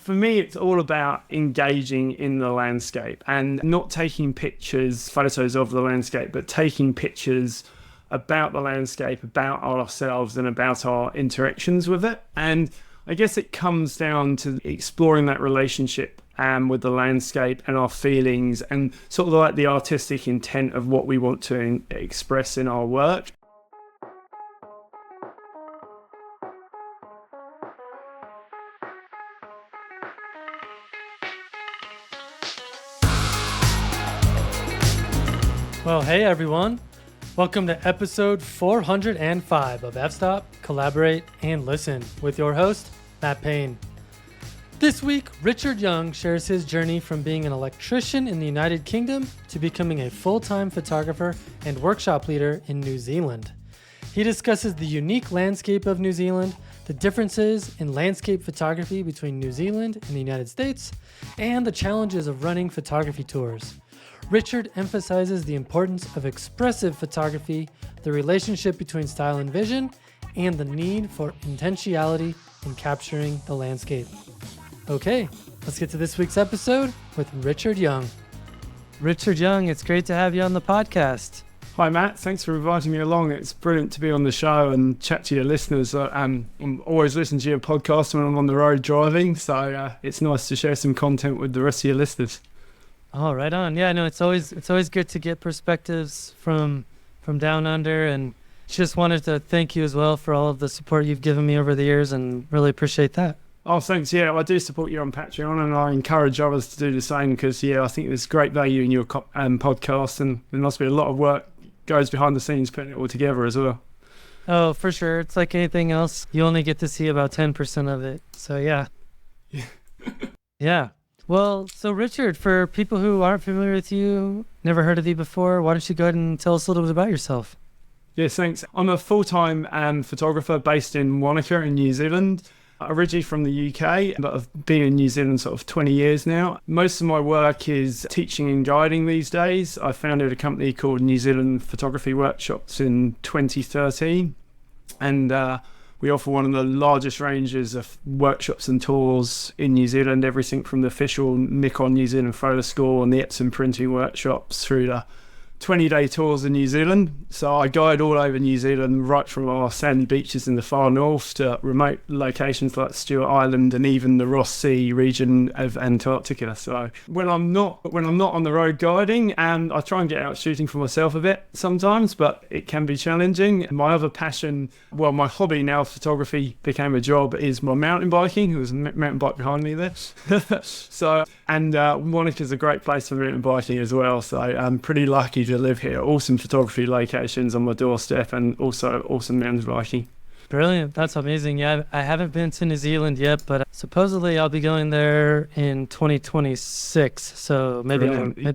For me, it's all about engaging in the landscape and not taking pictures, photos of the landscape, but taking pictures about the landscape, about ourselves and about our interactions with it. And I guess it comes down to exploring that relationship with the landscape and our feelings and sort of like the artistic intent of what we want to express in our work. Well, hey everyone. Welcome to episode 405 of F-Stop, Collaborate, and Listen with your host, Matt Payne. This week, Richard Young shares his journey from being an electrician in the United Kingdom to becoming a full-time photographer and workshop leader in New Zealand. He discusses the unique landscape of New Zealand, the differences in landscape photography between New Zealand and the United States, and the challenges of running photography tours. Richard emphasizes the importance of expressive photography, the relationship between style and vision, and the need for intentionality in capturing the landscape. Okay, let's get to this week's episode with Richard Young. Richard Young, it's great to have you on the podcast. Hi Matt, thanks for inviting me along. It's brilliant to be on the show and chat to your listeners. I'm always listening to your podcast when I'm on the road driving, so it's nice to share some content with the rest of your listeners. Oh, right on. Yeah, no, it's always good to get perspectives from down under, and just wanted to thank you as well for all of the support you've given me over the years, and really appreciate that. Oh, thanks. Yeah, I do support you on Patreon, and I encourage others to do the same because, I think there's great value in your podcast, and there must be a lot of work goes behind the scenes putting it all together as well. Oh, for sure. It's like anything else. You only get to see about 10% of it. So, yeah. Yeah. Well, so Richard, for people who aren't familiar with you, never heard of you before, why don't you go ahead and tell us a little bit about yourself? Yes, thanks. I'm a full-time photographer based in Wanaka in New Zealand, originally from the UK, but I've been in New Zealand sort of 20 years now. Most of my work is teaching and guiding these days. I founded a company called New Zealand Photography Workshops in 2013, and we offer one of the largest ranges of workshops and tours in New Zealand, everything from the official Nikon New Zealand Photo School and the Epson printing workshops through the 20-day tours in New Zealand. So I guide all over New Zealand, right from our sandy beaches in the far north to remote locations like Stewart Island and even the Ross Sea region of Antarctica. So when I'm not on the road guiding, and I try and get out shooting for myself a bit sometimes, but it can be challenging. My other passion, well, my hobby now, photography became a job, is my mountain biking. There's a mountain bike behind me there. Wanaka's a great place for mountain biking as well. So I'm pretty lucky to live here. Awesome photography locations on my doorstep, and also awesome mountain biking. Brilliant. That's amazing. Yeah, I haven't been to New Zealand yet, but supposedly I'll be going there in 2026. So maybe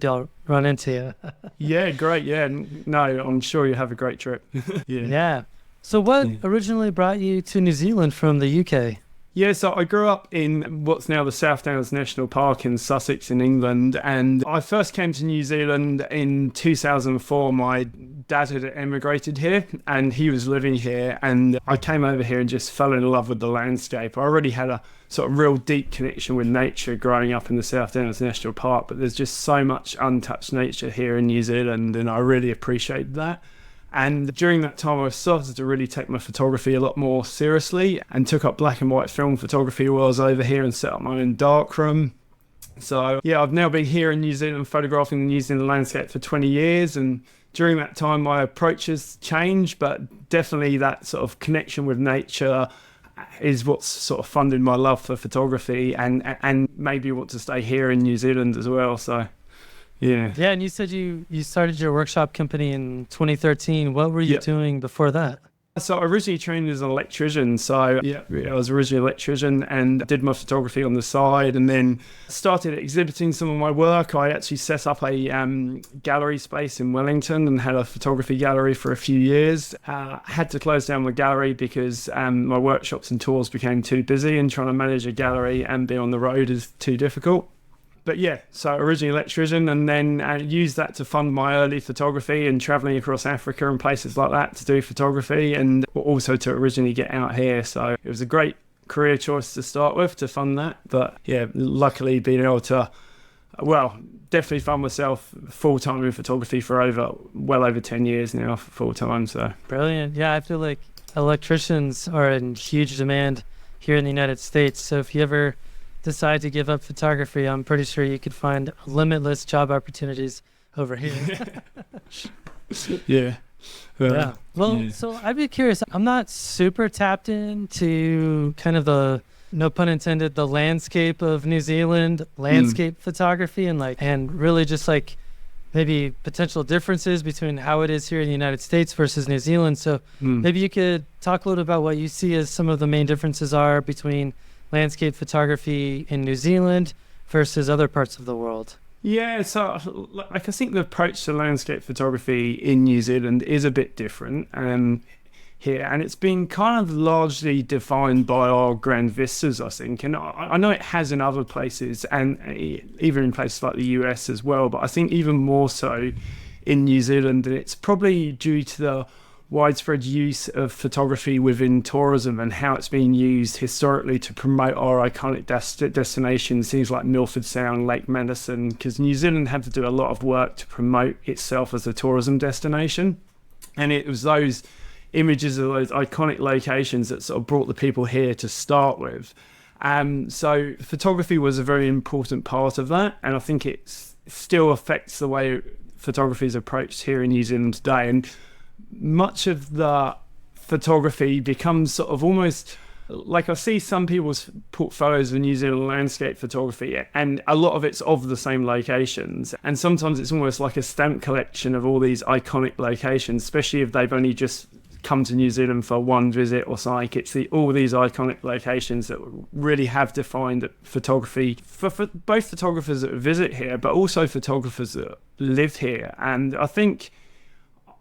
I'll run into you. Yeah, great. Yeah, no, I'm sure you'll have a great trip. Yeah. So what originally brought you to New Zealand from the UK? Yeah, so I grew up in what's now the South Downs National Park in Sussex in England, and I first came to New Zealand in 2004. My dad had emigrated here and he was living here, and I came over here and just fell in love with the landscape. I already had a sort of real deep connection with nature growing up in the South Downs National Park, but there's just so much untouched nature here in New Zealand, and I really appreciate that. And during that time, I started to really take my photography a lot more seriously and took up black and white film photography while I was over here and set up my own darkroom. So yeah, I've now been here in New Zealand photographing the New Zealand landscape for 20 years. And during that time, my approach has changed, but definitely that sort of connection with nature is what's sort of funded my love for photography, and maybe want to stay here in New Zealand as well. So yeah. Yeah, and you said you started your workshop company in 2013. What were you doing before that? So I originally trained as an electrician. So I was originally an electrician and did my photography on the side, and then started exhibiting some of my work. I actually set up a gallery space in Wellington and had a photography gallery for a few years. Had to close down the gallery because my workshops and tours became too busy, and trying to manage a gallery and be on the road is too difficult. But yeah, so originally electrician, and then used that to fund my early photography and traveling across Africa and places like that to do photography, and also to originally get out here. So it was a great career choice to start with to fund that. But yeah, luckily being able to, well, definitely fund myself full-time in photography for well over 10 years now, full-time. So Brilliant. Yeah, I feel like electricians are in huge demand here in the United States. So if you ever decide to give up photography, I'm pretty sure you could find limitless job opportunities over here. yeah. Yeah. Well, yeah. so I'd be curious. I'm not super tapped into kind of the, no pun intended, the landscape of New Zealand, landscape photography, and really just like maybe potential differences between how it is here in the United States versus New Zealand. So maybe you could talk a little about what you see as some of the main differences are between landscape photography in New Zealand versus other parts of the world. Yeah, so like I think the approach to landscape photography in New Zealand is a bit different here, and it's been kind of largely defined by our grand vistas, I think. And I know it has in other places, and even in places like the US as well, but I think even more so in New Zealand, and it's probably due to the widespread use of photography within tourism and how it's been used historically to promote our iconic destinations, things like Milford Sound, Lake Madison, because New Zealand had to do a lot of work to promote itself as a tourism destination. And it was those images of those iconic locations that sort of brought the people here to start with. So photography was a very important part of that, and I think it still affects the way photography is approached here in New Zealand today. And much of the photography becomes sort of almost like, I see some people's portfolios of New Zealand landscape photography, and a lot of it's of the same locations, and sometimes it's almost like a stamp collection of all these iconic locations, especially if they've only just come to New Zealand for one visit or something. It's all these iconic locations that really have defined photography for both photographers that visit here, but also photographers that live here. And I think,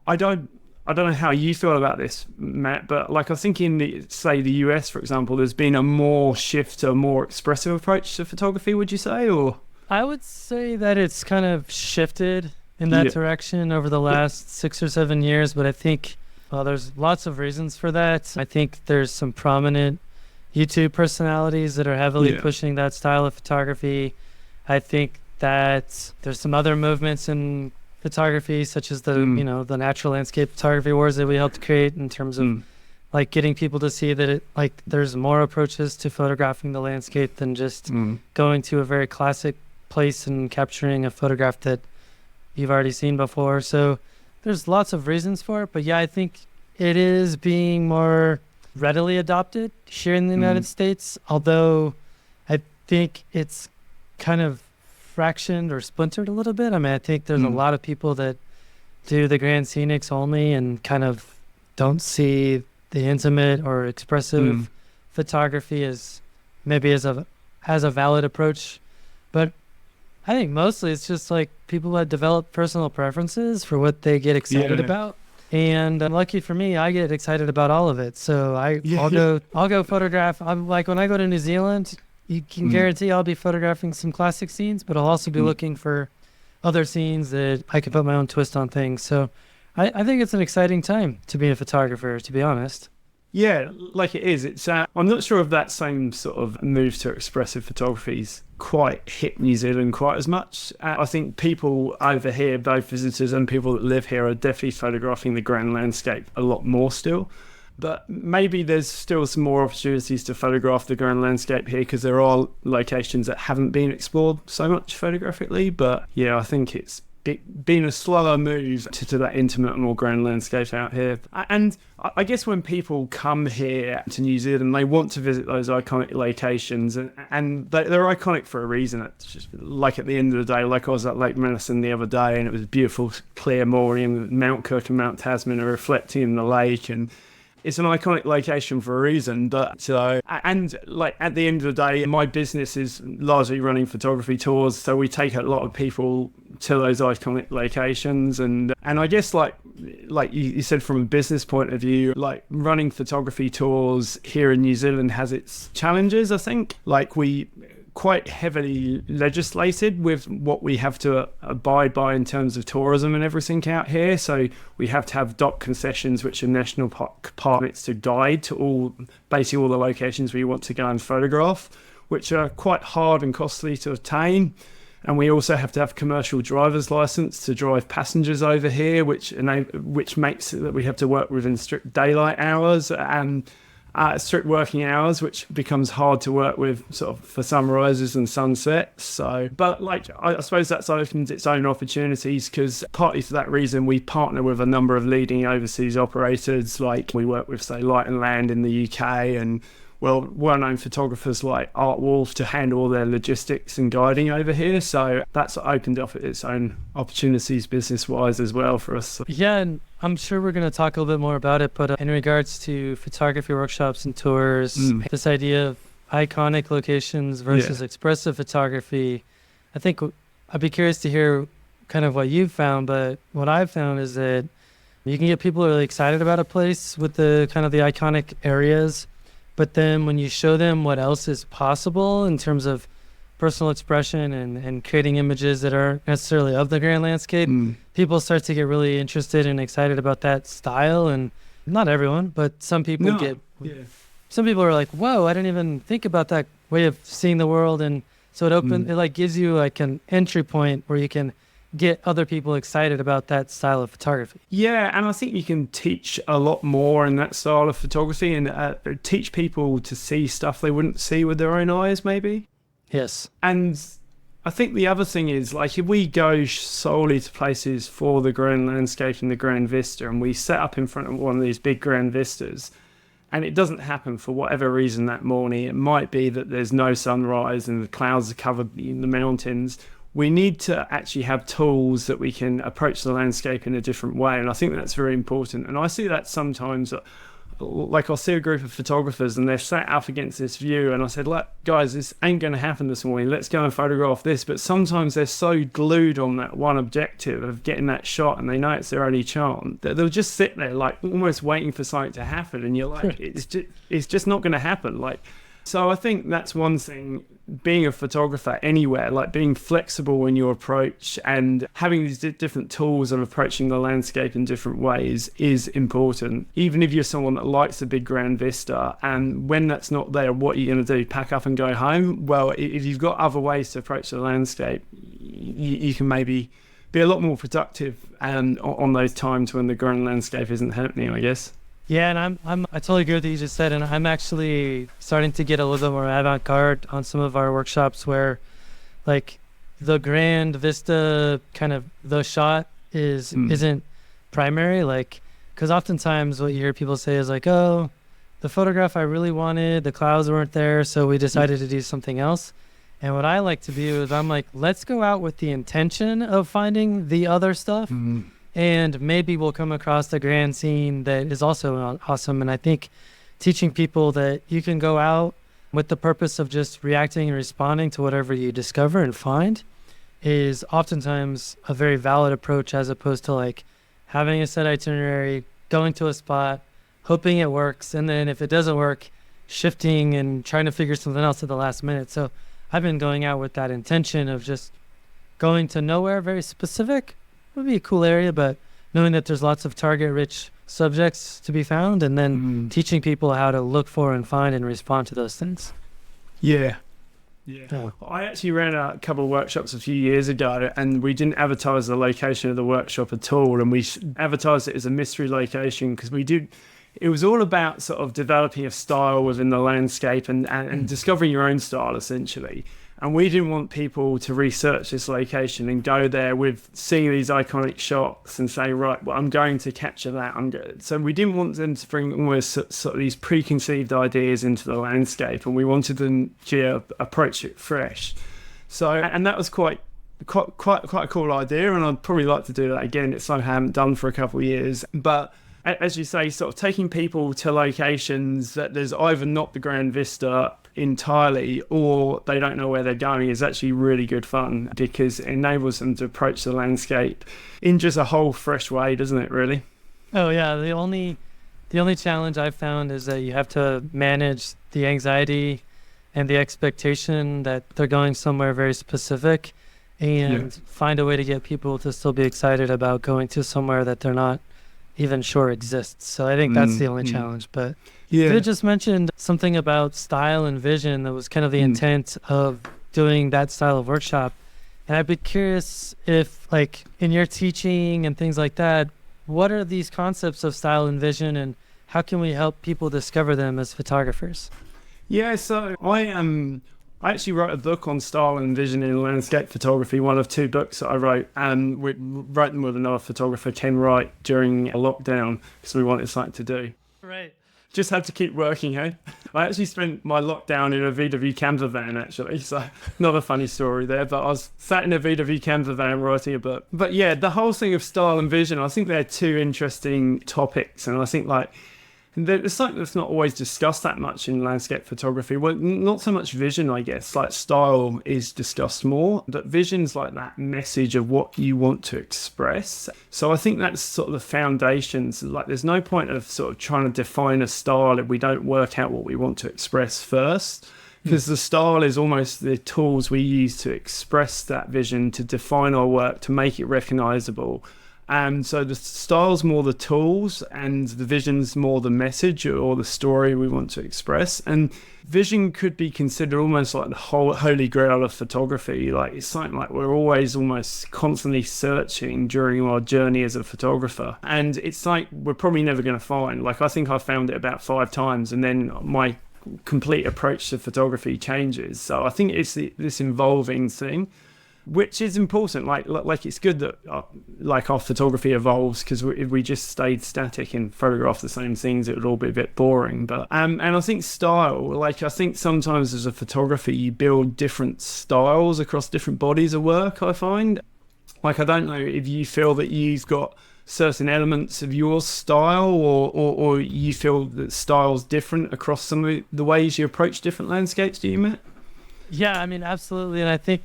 I don't know how you feel about this, Matt, but like I think in the US, for example, there's been a more shift to a more expressive approach to photography, would you say? Or I would say that it's kind of shifted in that direction over the last 6 or 7 years, but I think there's lots of reasons for that. I think there's some prominent YouTube personalities that are heavily pushing that style of photography. I think that there's some other movements in photography, such as the the natural landscape photography wars that we helped create, in terms of like getting people to see that there's more approaches to photographing the landscape than just going to a very classic place and capturing a photograph that you've already seen before. So there's lots of reasons for it, but yeah, I think it is being more readily adopted here in the United States, although I think it's kind of fractioned or splintered a little bit. I mean, I think there's a lot of people that do the grand scenics only and kind of don't see the intimate or expressive photography as maybe as a valid approach. But I think mostly it's just like people that develop personal preferences for what they get excited about. And lucky for me, I get excited about all of it. So I'll go photograph. I'm like, when I go to New Zealand, you can guarantee I'll be photographing some classic scenes, but I'll also be looking for other scenes that I can put my own twist on things. So I think it's an exciting time to be a photographer, to be honest. Yeah, like it is. It's I'm not sure if that same sort of move to expressive photography's quite hit New Zealand quite as much. I think people over here, both visitors and people that live here, are definitely photographing the grand landscape a lot more still. But maybe there's still some more opportunities to photograph the grand landscape here, because there are locations that haven't been explored so much photographically. But yeah, I think it's been a slower move to that intimate and more grand landscape out here. And I guess when people come here to New Zealand, they want to visit those iconic locations, and they're iconic for a reason. It's just like, at the end of the day, like I was at Lake Madison the other day, and it was a beautiful clear morning. Mount Cook and Mount Tasman are reflecting in the lake, and it's an iconic location for a reason. But and like at the end of the day, my business is largely running photography tours, so we take a lot of people to those iconic locations, and I guess like you said, from a business point of view, like running photography tours here in New Zealand has its challenges. I think like we quite heavily legislated with what we have to abide by in terms of tourism and everything out here. So we have to have DOC concessions, which are national park permits to guide to basically all the locations we want to go and photograph, which are quite hard and costly to attain. And we also have to have commercial driver's license to drive passengers over here, which makes it that we have to work within strict daylight hours and strict working hours, which becomes hard to work with sort of for sunrises and sunsets. So, but like, I suppose that's opens its own opportunities, because partly for that reason, we partner with a number of leading overseas operators. Like we work with, say, Light and Land in the UK, and well-known photographers like Art Wolf to handle all their logistics and guiding over here. So that's opened up its own opportunities business-wise as well for us. Yeah, and I'm sure we're going to talk a little bit more about it, but in regards to photography workshops and tours, this idea of iconic locations versus expressive photography, I think I'd be curious to hear kind of what you've found, but what I've found is that you can get people really excited about a place with the kind of the iconic areas, but then when you show them what else is possible in terms of personal expression and creating images that aren't necessarily of the grand landscape, people start to get really interested and excited about that style. And not everyone, but some people some people are like, whoa, I didn't even think about that way of seeing the world. And so it like gives you like an entry point where you can get other people excited about that style of photography. Yeah, and I think you can teach a lot more in that style of photography and teach people to see stuff they wouldn't see with their own eyes, maybe. Yes. And I think the other thing is, like, if we go solely to places for the grand landscape and the grand vista, and we set up in front of one of these big grand vistas, and it doesn't happen for whatever reason that morning, it might be that there's no sunrise and the clouds are covered in the mountains. We need to actually have tools that we can approach the landscape in a different way. And I think that's very important. And I see that sometimes, like I'll see a group of photographers and they're sat up against this view. And I said, look, guys, this ain't going to happen this morning. Let's go and photograph this. But sometimes they're so glued on that one objective of getting that shot, and they know it's their only chance, that they'll just sit there like almost waiting for something to happen. And you're like, it's just not going to happen. Like, so I think that's one thing, being a photographer anywhere, like being flexible in your approach and having these different tools of approaching the landscape in different ways is important. Even if you're someone that likes a big grand vista, and when that's not there, what are you going to do? Pack up and go home? Well, if you've got other ways to approach the landscape, you can maybe be a lot more productive and on those times when the grand landscape isn't happening, I guess. Yeah, and I totally agree with what you just said, and I'm actually starting to get a little bit more avant-garde on some of our workshops where, like, the grand vista, kind of the shot isn't primary, like, because oftentimes what you hear people say is like, oh, the photograph I really wanted, the clouds weren't there, so we decided to do something else. And what I like to do is I'm like, let's go out with the intention of finding the other stuff. And maybe we'll come across the grand scene that is also awesome. And I think teaching people that you can go out with the purpose of just reacting and responding to whatever you discover and find is oftentimes a very valid approach, as opposed to like having a set itinerary, going to a spot, hoping it works, and then if it doesn't work, shifting and trying to figure something else at the last minute. So I've been going out with that intention of just going to nowhere very specific. Would be a cool area, but knowing that there's lots of target-rich subjects to be found, and then teaching people how to look for and find and respond to those things. Yeah. I actually ran a couple of workshops a few years ago, and we didn't advertise the location of the workshop at all, and we advertised it as a mystery location because it was all about sort of developing a style within the landscape and discovering your own style, essentially. And we didn't want people to research this location and go there with seeing these iconic shots and say, right, well, I'm going to capture that. So we didn't want them to bring almost sort of these preconceived ideas into the landscape, and we wanted them to approach it fresh. So, and that was quite a cool idea, and I'd probably like to do that again. It's something I haven't done for a couple of years. But as you say, sort of taking people to locations that there's either not the grand vista entirely or they don't know where they're going is actually really good fun, because it enables them to approach the landscape in just a whole fresh way, doesn't it, really? Oh yeah, the only challenge I've found is that you have to manage the anxiety and the expectation that they're going somewhere very specific, and find a way to get people to still be excited about going to somewhere that they're not even sure exists. So I think that's the only challenge. But you just mentioned something about style and vision that was kind of the intent of doing that style of workshop. And I'd be curious if, like, in your teaching and things like that, what are these concepts of style and vision, and how can we help people discover them as photographers? Yeah, so I actually wrote a book on style and vision in landscape photography, one of 2 books that I wrote, and we wrote them with another photographer, Ken Wright, during a lockdown because we wanted something to do. Right. Just had to keep working, hey? I actually spent my lockdown in a VW camper van, actually, so not a funny story there, but I was sat in a VW camper van writing a book. But yeah, the whole thing of style and vision, I think they're 2 interesting topics, and I think, like, it's something that's not always discussed that much in landscape photography. Well, not so much vision, I guess. Like, style is discussed more, but vision's like that message of what you want to express. So I think that's sort of the foundations. Like, there's no point of sort of trying to define a style if we don't work out what we want to express first. Because the style is almost the tools we use to express that vision, to define our work, to make it recognizable. And so the style's more the tools, and the vision's more the message or the story we want to express. And vision could be considered almost like the whole holy grail of photography. Like, it's something like we're always almost constantly searching during our journey as a photographer. And it's like we're probably never going to find. Like, I think I found it about 5 times, and then my complete approach to photography changes. So I think it's this evolving thing, which is important. Like it's good that like our photography evolves, because if we just stayed static and photographed the same things, it would all be a bit boring. But and I think style, like, I think sometimes as a photographer you build different styles across different bodies of work. I find, like, I don't know if you feel that you've got certain elements of your style, or you feel that style's different across some of the ways you approach different landscapes. Do you, Matt? Yeah, I mean, absolutely. And I think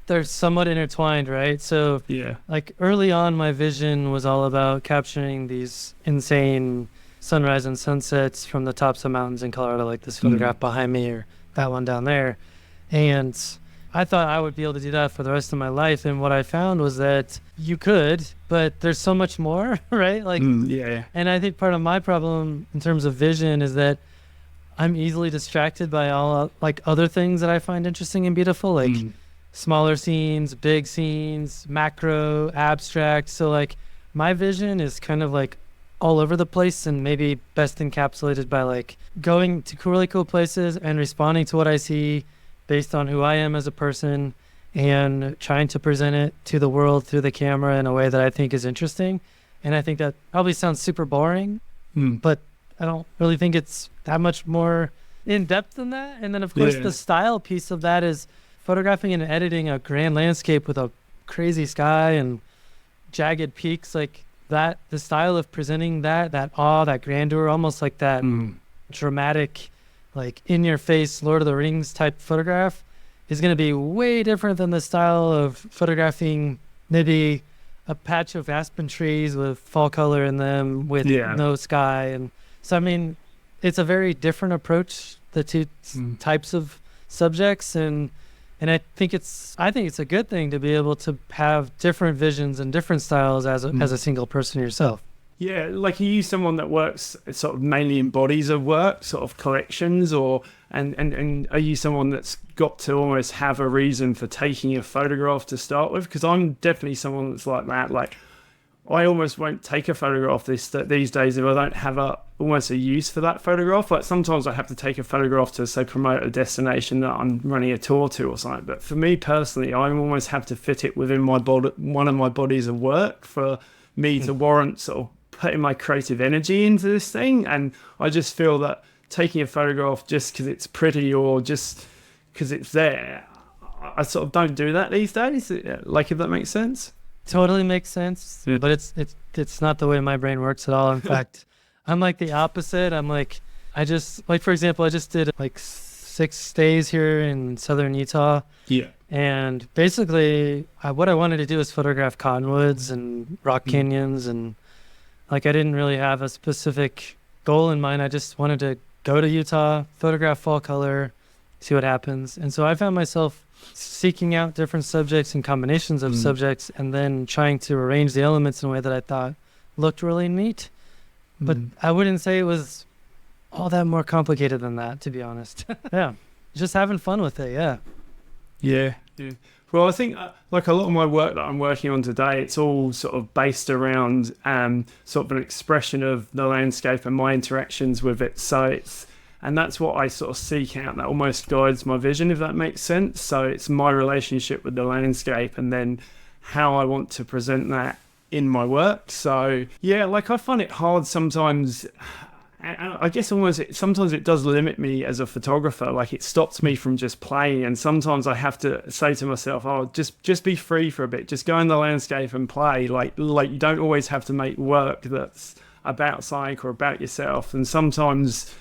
they're somewhat intertwined, right? So Yeah. like, early on, my vision was all about capturing these insane sunrise and sunsets from the tops of mountains in Colorado, like this photograph behind me, or that one down there. And I thought I would be able to do that for the rest of my life. And what I found was that you could, but there's so much more, right? Like, Yeah. and I think part of my problem in terms of vision is that I'm easily distracted by all, like, other things that I find interesting and beautiful, like smaller scenes, big scenes, macro, abstract. So, like, my vision is kind of like all over the place, and maybe best encapsulated by, like, going to really cool places and responding to what I see based on who I am as a person, and trying to present it to the world through the camera in a way that I think is interesting. And I think that probably sounds super boring, but I don't really think it's that much more in depth than that. And then, of course, the style piece of that is photographing and editing a grand landscape with a crazy sky and jagged peaks, like that. The style of presenting that awe, that grandeur, almost like that dramatic, like, in your face Lord of the Rings type photograph, is going to be way different than the style of photographing maybe a patch of aspen trees with fall color in them with no sky. And so, I mean, it's a very different approach, the 2 types of subjects. And I think it's a good thing to be able to have different visions and different styles as a single person yourself. Yeah, like, are you someone that works sort of mainly in bodies of work, sort of collections, and are you someone that's got to almost have a reason for taking a photograph to start with? Because I'm definitely someone that's like that. Like, I almost won't take a photograph these days if I don't have almost a use for that photograph. Like, sometimes I have to take a photograph to, say, promote a destination that I'm running a tour to or something. But for me personally, I almost have to fit it within my body, one of my bodies of work, for me to warrant sort of putting my creative energy into this thing. And I just feel that taking a photograph just because it's pretty or just because it's there, I sort of don't do that these days. Like, if that makes sense. Totally makes sense, but it's not the way my brain works at all. In fact, I'm like the opposite. I'm like, I just, like, for example, I just did like 6 days here in southern Utah. Yeah. And basically, what I wanted to do was photograph cottonwoods and rock canyons, and like, I didn't really have a specific goal in mind. I just wanted to go to Utah, photograph fall color, see what happens. And so I found myself seeking out different subjects and combinations of subjects, and then trying to arrange the elements in a way that I thought looked really neat. But I wouldn't say it was all that more complicated than that, to be honest. Yeah. Just having fun with it. Yeah. Yeah. Well, I think like a lot of my work that I'm working on today, it's all sort of based around sort of an expression of the landscape and my interactions with it. And that's what I sort of seek out. That almost guides my vision, if that makes sense. So it's my relationship with the landscape, and then how I want to present that in my work. So yeah, like I find it hard sometimes. And I guess sometimes it does limit me as a photographer. Like it stops me from just playing, and sometimes I have to say to myself, "Oh, just be free for a bit. Just go in the landscape and play." Like you don't always have to make work that's about psych or about yourself. And sometimes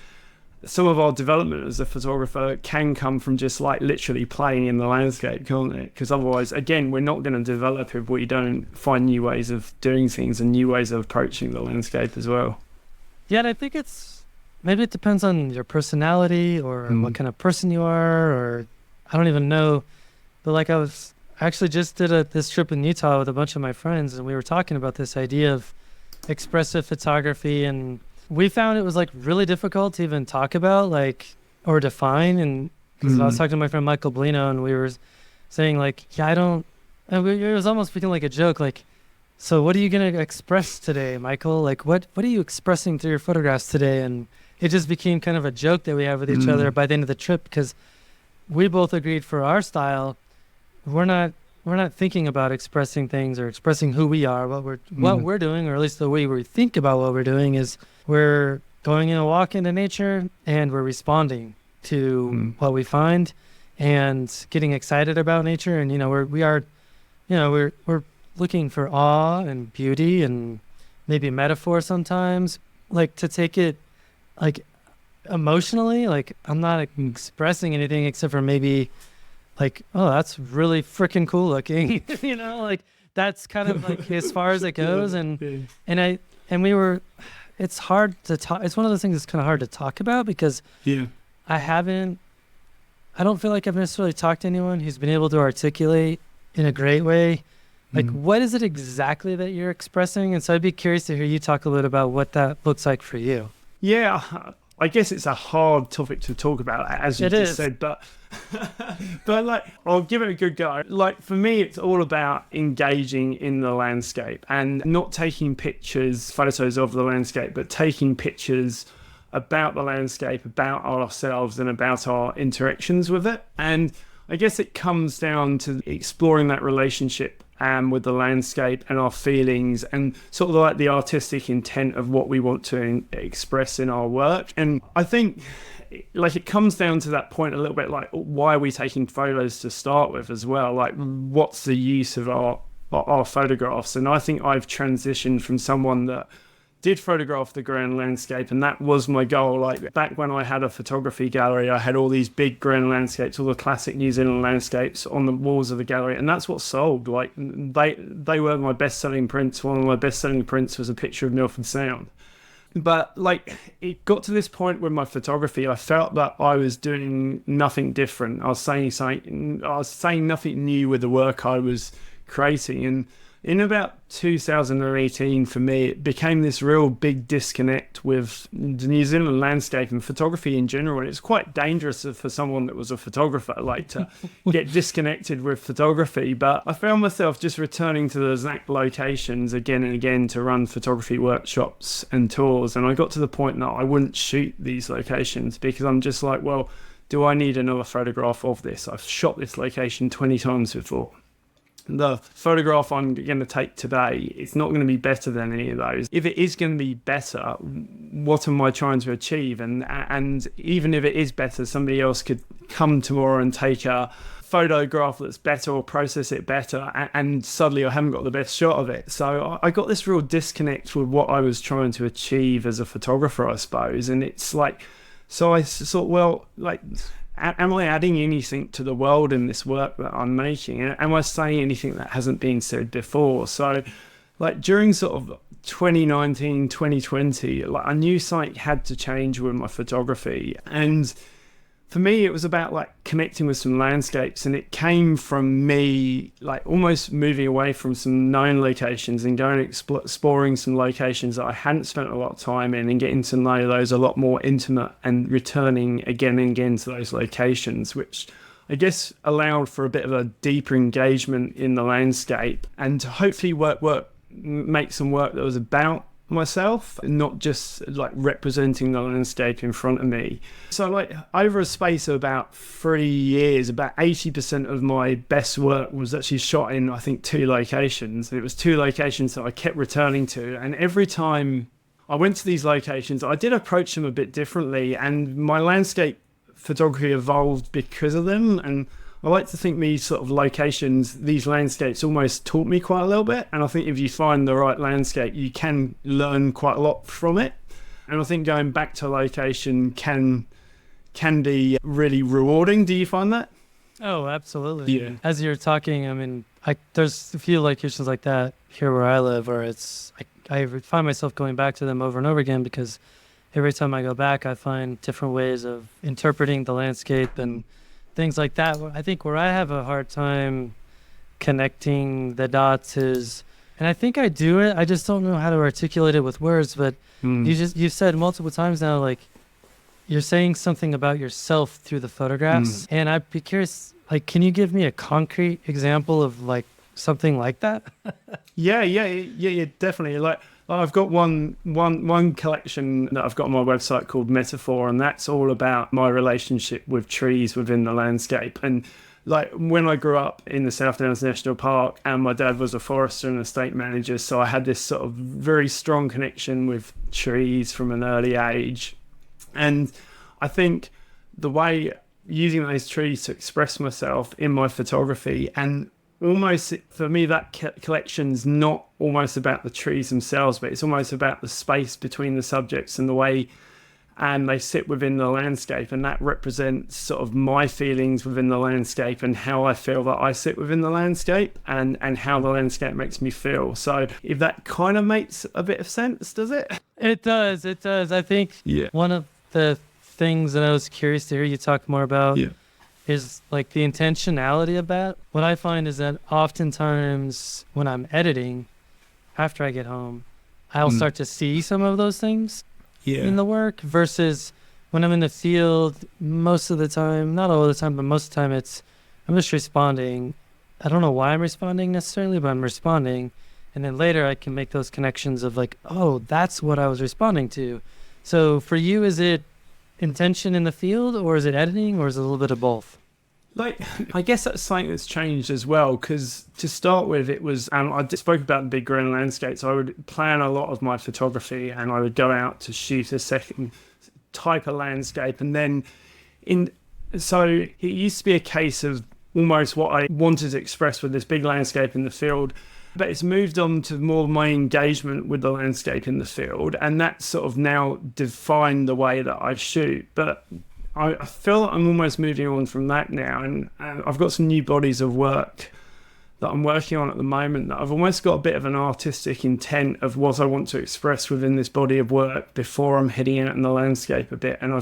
some of our development as a photographer can come from just like literally playing in the landscape, can't it? Because otherwise, again, we're not going to develop if we don't find new ways of doing things and new ways of approaching the landscape as well. Yeah, and I think maybe it depends on your personality or what kind of person you are, or I don't even know. But like I actually just did this trip in Utah with a bunch of my friends, and we were talking about this idea of expressive photography, and we found it was like really difficult to even talk about, like, or define. And because I was talking to my friend Michael Blino, and we were saying like, yeah, it was almost becoming like a joke, like, so what are you going to express today, Michael? Like, what are you expressing through your photographs today? And it just became kind of a joke that we have with each other by the end of the trip, because we both agreed for our style, we're not thinking about expressing things or expressing who we are. What we're doing, or at least the way we think about what we're doing, is we're going in a walk into nature, and we're responding to what we find and getting excited about nature. And, we're looking for awe and beauty and maybe metaphor sometimes, like to take it like emotionally. Like I'm not expressing anything except for maybe like, oh, that's really freaking cool looking. Like that's kind of like as far as it goes. It's hard to talk. It's one of those things that's kind of hard to talk about, because I don't feel like I've necessarily talked to anyone who's been able to articulate in a great way like what is it exactly that you're expressing. And so I'd be curious to hear you talk a little bit about what that looks like for you. Yeah, I guess it's a hard topic to talk about, as you just said, but like I'll give it a good go. Like for me, it's all about engaging in the landscape and not taking photos of the landscape, but taking pictures about the landscape, about ourselves, and about our interactions with it. And I guess it comes down to exploring that relationship with the landscape and our feelings, and sort of like the artistic intent of what we want to express in our work. And I think like it comes down to that point a little bit, like why are we taking photos to start with as well? Like what's the use of our photographs? And I think I've transitioned from someone that did photograph the grand landscape, and that was my goal. Like back when I had a photography gallery, I had all these big grand landscapes, all the classic New Zealand landscapes on the walls of the gallery, and that's what sold. Like they were my best-selling prints. One of my best-selling prints was a picture of Milford Sound. But like it got to this point with my photography, I felt that I was doing nothing different. I was saying nothing new with the work I was creating. And in about 2018, for me, it became this real big disconnect with the New Zealand landscape and photography in general. And it's quite dangerous for someone that was a photographer, like to get disconnected with photography. But I found myself just returning to the exact locations again and again to run photography workshops and tours. And I got to the point that I wouldn't shoot these locations because I'm just like, well, do I need another photograph of this? I've shot this location 20 times before. The photograph I'm going to take today, it's not going to be better than any of those. If it is going to be better, what am I trying to achieve? And even if it is better, somebody else could come tomorrow and take a photograph that's better or process it better, and suddenly I haven't got the best shot of it. So I got this real disconnect with what I was trying to achieve as a photographer, I suppose. And it's like, so I thought, well, like, am I adding anything to the world in this work that I'm making? Am I saying anything that hasn't been said before? So like during sort of 2019, 2020, like I knew something had to change with my photography. And for me, it was about like connecting with some landscapes, and it came from me like almost moving away from some known locations and going exploring some locations that I hadn't spent a lot of time in, and getting to know those a lot more intimate, and returning again and again to those locations, which I guess allowed for a bit of a deeper engagement in the landscape, and to hopefully make some work that was about myself, not just like representing the landscape in front of me. So like over a space of about 3 years, about 80% of my best work was actually shot in, I think, 2 locations. And it was 2 locations that I kept returning to, and every time I went to these locations, I did approach them a bit differently, and my landscape photography evolved because of them. And I like to think these sort of locations, these landscapes almost taught me quite a little bit. And I think if you find the right landscape, you can learn quite a lot from it. And I think going back to a location can be really rewarding. Do you find that? Oh, absolutely. Yeah. As you're talking, I mean, there's a few locations like that here where I live, where I find myself going back to them over and over again, because every time I go back, I find different ways of interpreting the landscape and things like that. I think where I have a hard time connecting the dots is, and I think I do it, I just don't know how to articulate it with words, but you've said multiple times now, like, you're saying something about yourself through the photographs. And I'd be curious, like, can you give me a concrete example of like something like that? Yeah, definitely. Like, I've got one collection that I've got on my website called Metaphor, and that's all about my relationship with trees within the landscape. And like when I grew up in the South Downs National Park, and my dad was a forester and estate manager, so I had this sort of very strong connection with trees from an early age. And I think the way using those trees to express myself in my photography, and almost for me that collection's not almost about the trees themselves, but it's almost about the space between the subjects and the way and they sit within the landscape, and that represents sort of my feelings within the landscape and how I feel that I sit within the landscape, and how the landscape makes me feel. So if that kind of makes a bit of sense, does it? It does. I think one of the things that I was curious to hear you talk more about is like the intentionality of that. What I find is that oftentimes when I'm editing, after I get home, I'll start to see some of those things in the work, versus when I'm in the field, most of the time, not all the time, but most of the time, I'm just responding. I don't know why I'm responding necessarily, but I'm responding. And then later I can make those connections of like, oh, that's what I was responding to. So for you, is it intention in the field, or is it editing, or is it a little bit of both? Like, I guess that's something that's changed as well, because to start with, it was, I spoke about the big grand landscapes. I would plan a lot of my photography, and I would go out to shoot a second type of landscape. And then so it used to be a case of almost what I wanted to express with this big landscape in the field, but it's moved on to more my engagement with the landscape in the field, and that's sort of now defined the way that I shoot. But I feel like I'm almost moving on from that now, and I've got some new bodies of work that I'm working on at the moment that I've almost got a bit of an artistic intent of what I want to express within this body of work before I'm heading out in the landscape a bit. And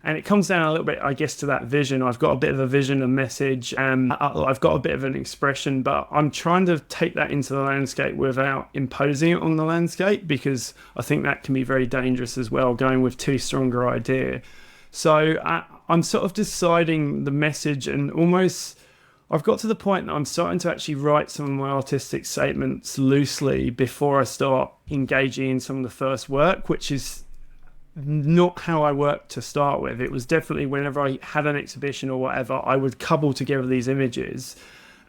and it comes down a little bit, I guess, to that vision. I've got a bit of a vision, a message, and I've got a bit of an expression, but I'm trying to take that into the landscape without imposing it on the landscape, because I think that can be very dangerous as well, going with too stronger idea. So I'm sort of deciding the message, and almost I've got to the point that I'm starting to actually write some of my artistic statements loosely before I start engaging in some of the first work, which is not how I worked to start with. It was definitely whenever I had an exhibition or whatever, I would cobble together these images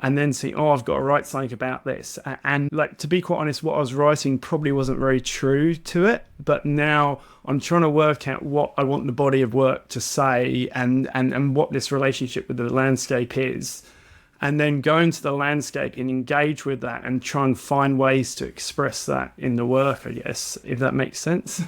and then see, I've got to write something about this. And like, to be quite honest, what I was writing probably wasn't very true to it, but now I'm trying to work out what I want the body of work to say, and what this relationship with the landscape is, and then go into the landscape and engage with that and try and find ways to express that in the work, I guess, if that makes sense.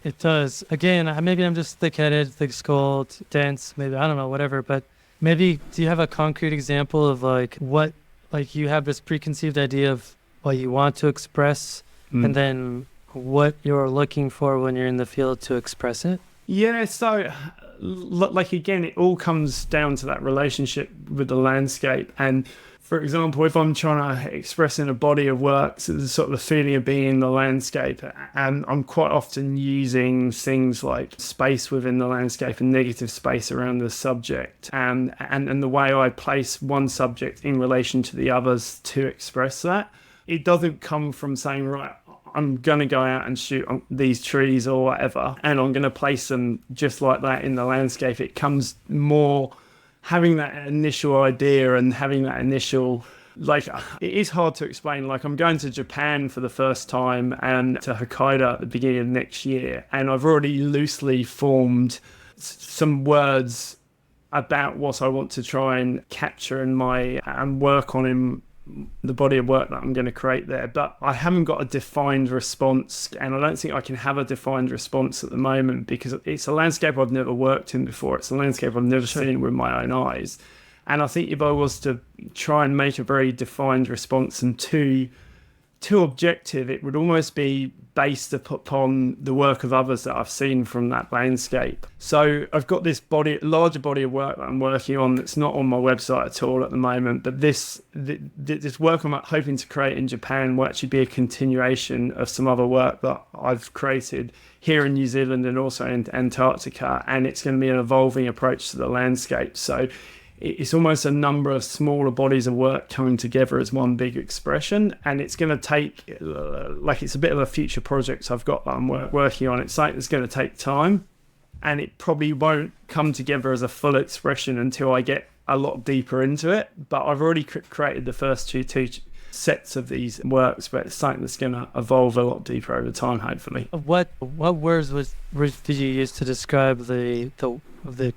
It does. Again, maybe I'm just thick-headed, thick-skulled, dense, maybe, I don't know, whatever, but maybe do you have a concrete example of like what, like you have this preconceived idea of what you want to express, and then what you're looking for when you're in the field to express it? Yeah, so like again, it all comes down to that relationship with the landscape. And for example, if I'm trying to express in a body of work, so the sort of the feeling of being in the landscape, and I'm quite often using things like space within the landscape and negative space around the subject, and the way I place one subject in relation to the others to express that. It doesn't come from saying, right, I'm going to go out and shoot these trees or whatever, and I'm going to place them just like that in the landscape. It comes more having that initial idea and having that initial, like, it is hard to explain. Like, I'm going to Japan for the first time and to Hokkaido at the beginning of next year, and I've already loosely formed some words about what I want to try and capture in my and work on in the body of work that I'm going to create there. But I haven't got a defined response, and I don't think I can have a defined response at the moment, because it's a landscape I've never worked in before. It's a landscape I've never seen with my own eyes. And I think if I was to try and make a very defined response and too objective, it would almost be based upon the work of others that I've seen from that landscape. So I've got this larger body of work that I'm working on that's not on my website at all at the moment, but this work I'm hoping to create in Japan will actually be a continuation of some other work that I've created here in New Zealand and also in Antarctica, and it's going to be an evolving approach to the landscape. So it's almost a number of smaller bodies of work coming together as one big expression, and it's going to take, like, it's a bit of a future project I've got that I'm working on. It's like it's going to take time, and it probably won't come together as a full expression until I get a lot deeper into it. But I've already created the first two sets of these works, but it's something that's going to evolve a lot deeper over time, hopefully. What words did you use to describe the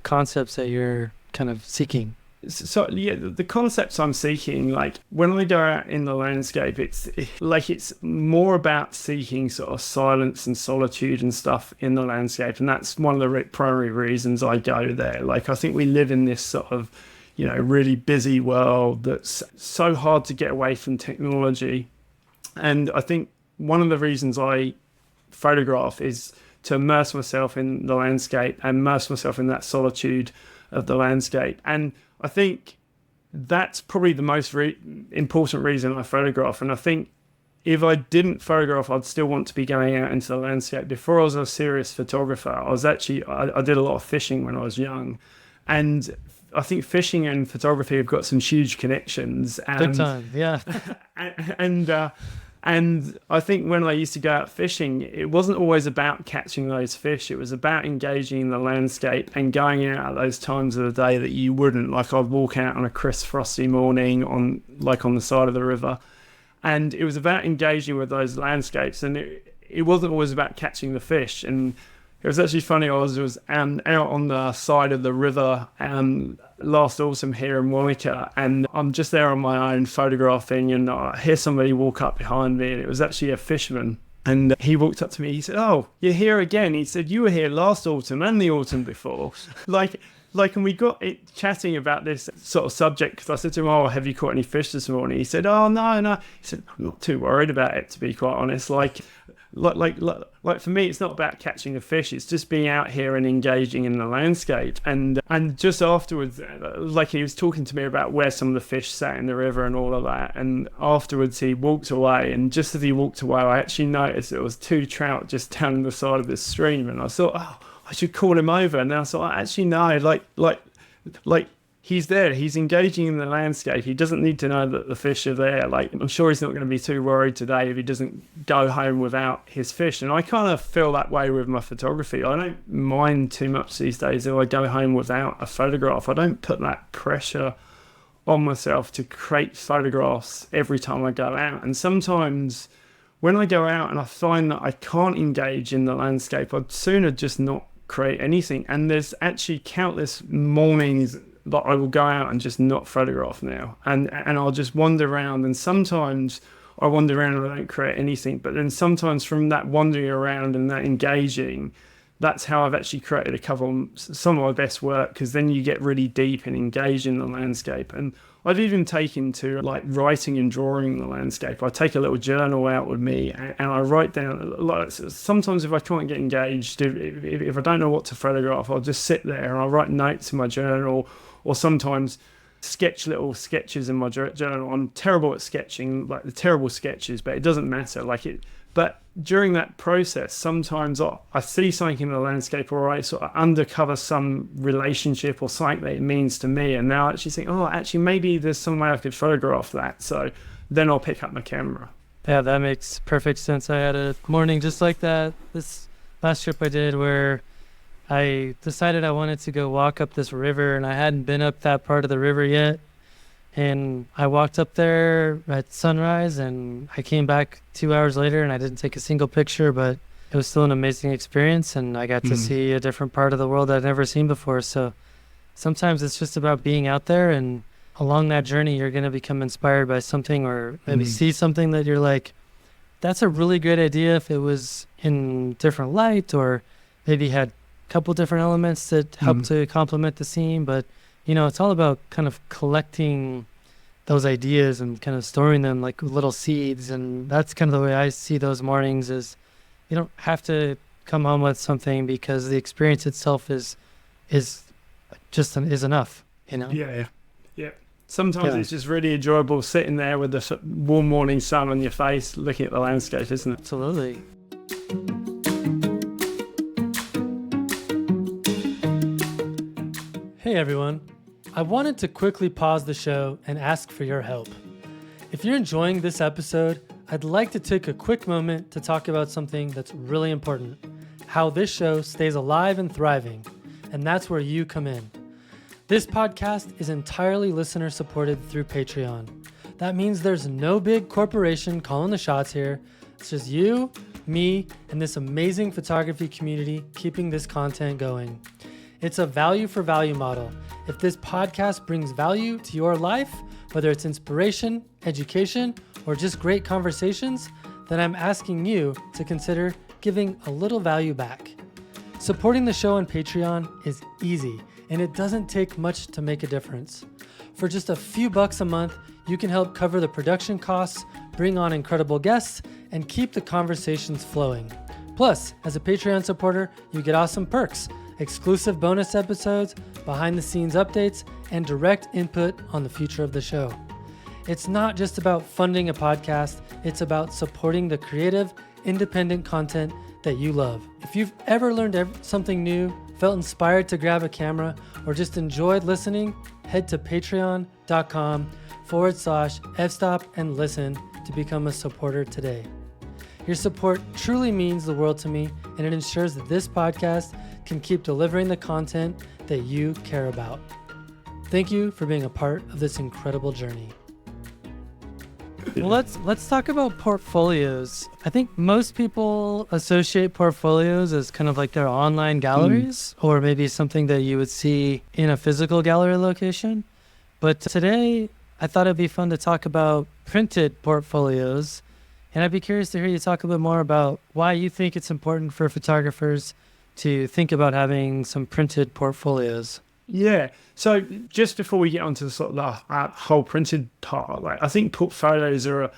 concepts that you're kind of seeking? So yeah, the concepts I'm seeking, like when I go out in the landscape, it's more about seeking sort of silence and solitude and stuff in the landscape, and that's one of the primary reasons I go there. Like, I think we live in this sort of, really busy world that's so hard to get away from technology, and I think one of the reasons I photograph is to immerse myself in the landscape and immerse myself in that solitude of the landscape. And I think that's probably the most important reason I photograph. And I think if I didn't photograph, I'd still want to be going out into the landscape. Before I was a serious photographer, I did a lot of fishing when I was young, and I think fishing and photography have got some huge connections. Big time, yeah. And I think when I used to go out fishing, it wasn't always about catching those fish. It was about engaging in the landscape and going out at those times of the day that you wouldn't. Like, I'd walk out on a crisp, frosty morning on the side of the river. And it was about engaging with those landscapes. And it wasn't always about catching the fish. And it was actually funny. I was out on the side of the river last autumn here in Wanaka, and I'm just there on my own photographing, and I hear somebody walk up behind me, and it was actually a fisherman. And he walked up to me. He said, "Oh, you're here again." He said, "You were here last autumn and the autumn before." And we got it chatting about this sort of subject, because I said to him, "Oh, have you caught any fish this morning?" He said, "Oh, no." He said, "I'm not too worried about it, to be quite honest. Like for me, it's not about catching a fish. It's just being out here and engaging in the landscape." And just afterwards, like, he was talking to me about where some of the fish sat in the river and all of that. And afterwards, he walked away. And just as he walked away, I actually noticed there was 2 trout just down the side of this stream. And I thought, oh, I should call him over. And then I thought, actually, no, like he's there. He's engaging in the landscape. He doesn't need to know that the fish are there. Like, I'm sure he's not going to be too worried today if he doesn't go home without his fish. And I kind of feel that way with my photography. I don't mind too much these days if I go home without a photograph. I don't put that pressure on myself to create photographs every time I go out. And sometimes when I go out and I find that I can't engage in the landscape, I'd sooner just not create anything. And there's actually countless mornings that I will go out and just not photograph now, and I'll just wander around. And sometimes I wander around and I don't create anything, but then sometimes from that wandering around and that engaging, that's how I've actually created some of my best work, because then you get really deep and engaged in the landscape. And I've even taken to like writing and drawing the landscape. I take a little journal out with me and I write down. Like, sometimes if I can't get engaged, if I don't know what to photograph, I'll just sit there and I'll write notes in my journal, or sometimes sketch little sketches in my journal. I'm terrible at sketching, like the terrible sketches, but it doesn't matter. But during that process, sometimes I see something in the landscape, or I sort of undercover some relationship or something that it means to me. And now I actually think, actually, maybe there's some way I could photograph that. So then I'll pick up my camera. Yeah, that makes perfect sense. I had a morning just like that this last trip I did, where I decided I wanted to go walk up this river, and I hadn't been up that part of the river yet. And I walked up there at sunrise, and I came back 2 hours later, and I didn't take a single picture, but it was still an amazing experience, and I got to see a different part of the world I'd never seen before. So sometimes it's just about being out there, and along that journey, you're going to become inspired by something, or maybe see something that you're like, that's a really great idea if it was in different light, or maybe had a couple different elements that help to complement the scene. But it's all about kind of collecting those ideas and kind of storing them like little seeds. And that's kind of the way I see those mornings, is you don't have to come home with something, because the experience itself is enough, Yeah. Sometimes it's just really enjoyable sitting there with the warm morning sun on your face, looking at the landscape, isn't it? Absolutely. Hey everyone, I wanted to quickly pause the show and ask for your help. If you're enjoying this episode, I'd like to take a quick moment to talk about something that's really important: how this show stays alive and thriving, and that's where you come in. This podcast is entirely listener supported through Patreon. That means there's no big corporation calling the shots here. It's just you, me, and this amazing photography community keeping this content going. It's a value for value model. If this podcast brings value to your life, whether it's inspiration, education, or just great conversations, then I'm asking you to consider giving a little value back. Supporting the show on Patreon is easy, and it doesn't take much to make a difference. For just a few bucks a month, you can help cover the production costs, bring on incredible guests, and keep the conversations flowing. Plus, as a Patreon supporter, you get awesome perks: exclusive bonus episodes, behind-the-scenes updates, and direct input on the future of the show. It's not just about funding a podcast, it's about supporting the creative, independent content that you love. If you've ever learned something new, felt inspired to grab a camera, or just enjoyed listening, head to patreon.com/fstop and listen to become a supporter today. Your support truly means the world to me, and it ensures that this podcast can keep delivering the content that you care about. Thank you for being a part of this incredible journey. Well, let's talk about portfolios. I think most people associate portfolios as kind of like their online galleries, or maybe something that you would see in a physical gallery location. But today, I thought it'd be fun to talk about printed portfolios. And I'd be curious to hear you talk a bit more about why you think it's important for photographers to think about having some printed portfolios. Yeah. So just before we get onto the sort of the whole printed part, I think portfolios are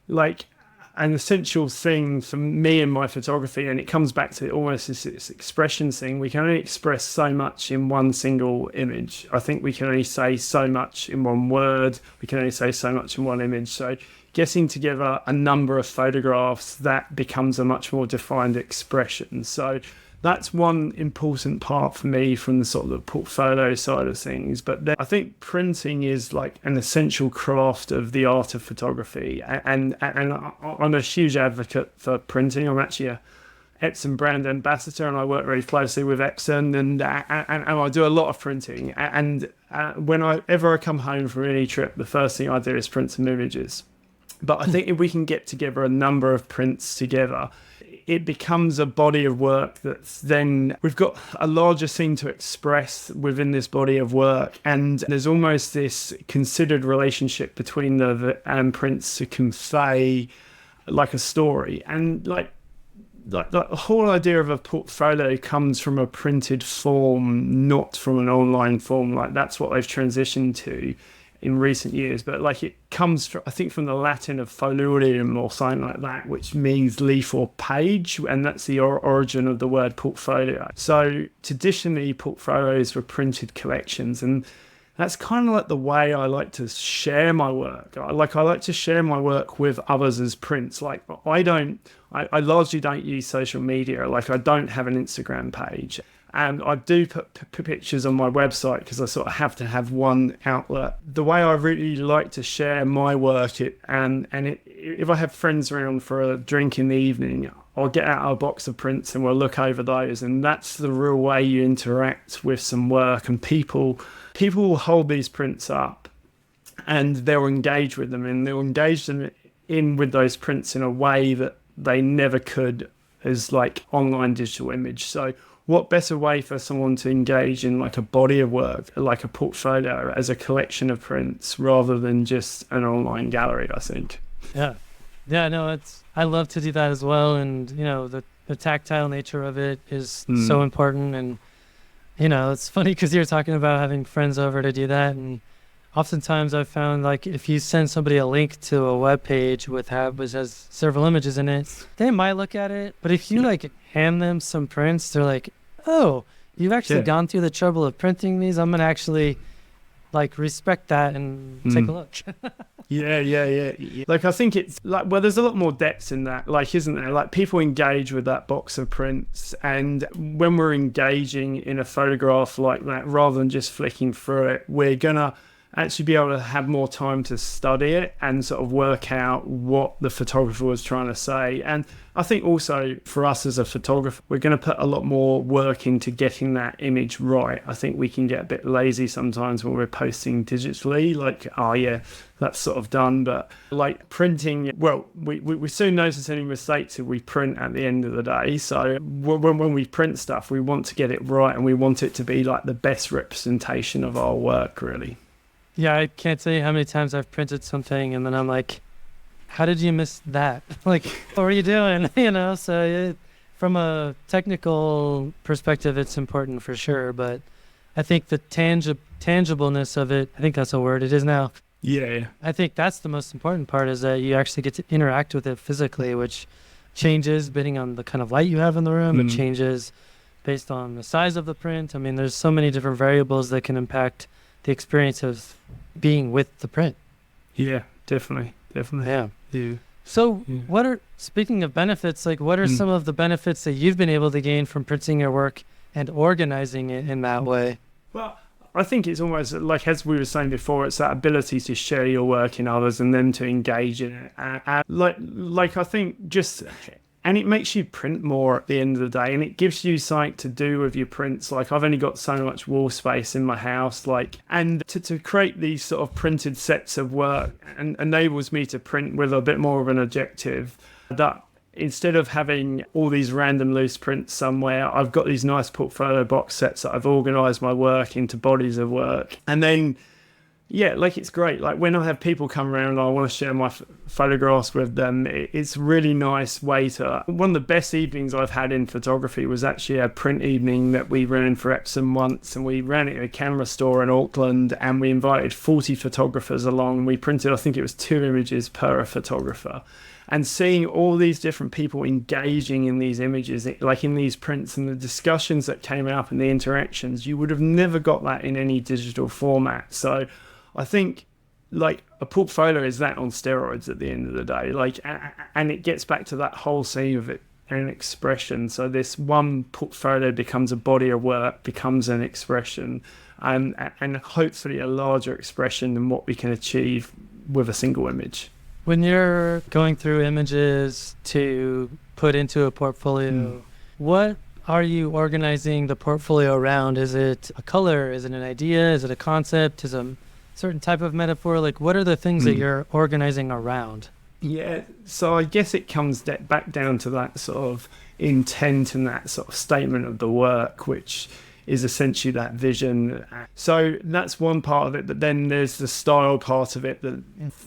an essential thing for me and my photography, and it comes back to almost this expression thing. We can only express so much in one single image. I think we can only say so much in one word. We can only say so much in one image. So getting together a number of photographs, that becomes a much more defined expression. So that's one important part for me from the sort of the portfolio side of things. But then I think printing is like an essential craft of the art of photography. And I'm a huge advocate for printing. I'm actually a Epson brand ambassador, and I work very closely with Epson, and I do a lot of printing. And whenever I come home from any trip, the first thing I do is print some images. But I think if we can get together a number of prints together, it becomes a body of work that's then, we've got a larger thing to express within this body of work. And there's almost this considered relationship between the prints to convey like a story. And like the whole idea of a portfolio comes from a printed form, not from an online form. Like that's what they've transitioned to in recent years. But like it comes from, I think, from the Latin of folium or something like that, which means leaf or page, and that's the origin of the word portfolio. So traditionally, portfolios were printed collections, and that's kind of like the way I like to share my work. I like to share my work with others as prints. Like I largely don't use social media. Like I don't have an Instagram page. And I do put pictures on my website because I sort of have to have one outlet. The way I really like to share my work, if I have friends around for a drink in the evening, I'll get out a box of prints and we'll look over those. And that's the real way you interact with some work. And people will hold these prints up and they'll engage with them, and they'll engage them with those prints in a way that they never could as like online digital image. So what better way for someone to engage in like a body of work, like a portfolio, as a collection of prints rather than just an online gallery, I think. Yeah. Yeah, no, I love to do that as well. And, the tactile nature of it is so important. And, it's funny because you're talking about having friends over to do that. And oftentimes I've found like if you send somebody a link to a web page which has several images in it, they might look at it. But if you like hand them some prints, they're like, oh, you've actually gone through the trouble of printing these. I'm going to actually like respect that and take a look. Yeah. Like I think it's like, well, there's a lot more depth in that, like, isn't there? Like people engage with that box of prints, and when we're engaging in a photograph like that, rather than just flicking through it, we're gonna actually be able to have more time to study it and sort of work out what the photographer was trying to say. And I think also for us as a photographer, we're going to put a lot more work into getting that image right. I think we can get a bit lazy sometimes when we're posting digitally, like, oh yeah, that's sort of done. But like printing, well, we soon notice any mistakes if we print at the end of the day. So when we print stuff, we want to get it right, and we want it to be like the best representation of our work, really. Yeah, I can't tell you how many times I've printed something and then I'm like, how did you miss that? Like, what were you doing? So from a technical perspective, it's important for sure. But I think the tangibleness of it, I think that's a word, it is now. Yeah. I think that's the most important part, is that you actually get to interact with it physically, which changes depending on the kind of light you have in the room. It changes based on the size of the print. I mean, there's so many different variables that can impact the experience of being with the print. Yeah, definitely. Yeah. So speaking of benefits, like what are some of the benefits that you've been able to gain from printing your work and organizing it in that way? Well, I think it's almost like, as we were saying before, it's that ability to share your work in others and then to engage in it. And like I think just... And it makes you print more at the end of the day, and it gives you something to do with your prints. Like I've only got so much wall space in my house, and to create these sort of printed sets of work and enables me to print with a bit more of an objective, that instead of having all these random loose prints somewhere, I've got these nice portfolio box sets that I've organized my work into bodies of work. And then yeah, like it's great. Like when I have people come around and I want to share my photographs with them, it's a really nice way to... One of the best evenings I've had in photography was actually a print evening that we ran for Epsom once, and we ran it at a camera store in Auckland, and we invited 40 photographers along. We printed, I think it was 2 images per photographer. And seeing all these different people engaging in these images, like in these prints, and the discussions that came up and the interactions, you would have never got that in any digital format. So I think like a portfolio is that on steroids at the end of the day, like, and it gets back to that whole scene of it, an expression. So this one portfolio becomes a body of work, becomes an expression, and hopefully a larger expression than what we can achieve with a single image. When you're going through images to put into a portfolio, what are you organizing the portfolio around? Is it a color? Is it an idea? Is it a concept? Is it a certain type of metaphor? Like, what are the things that you're organizing around? Yeah, so I guess it comes back down to that sort of intent and that sort of statement of the work, which is essentially that vision. So that's one part of it, but then there's the style part of it that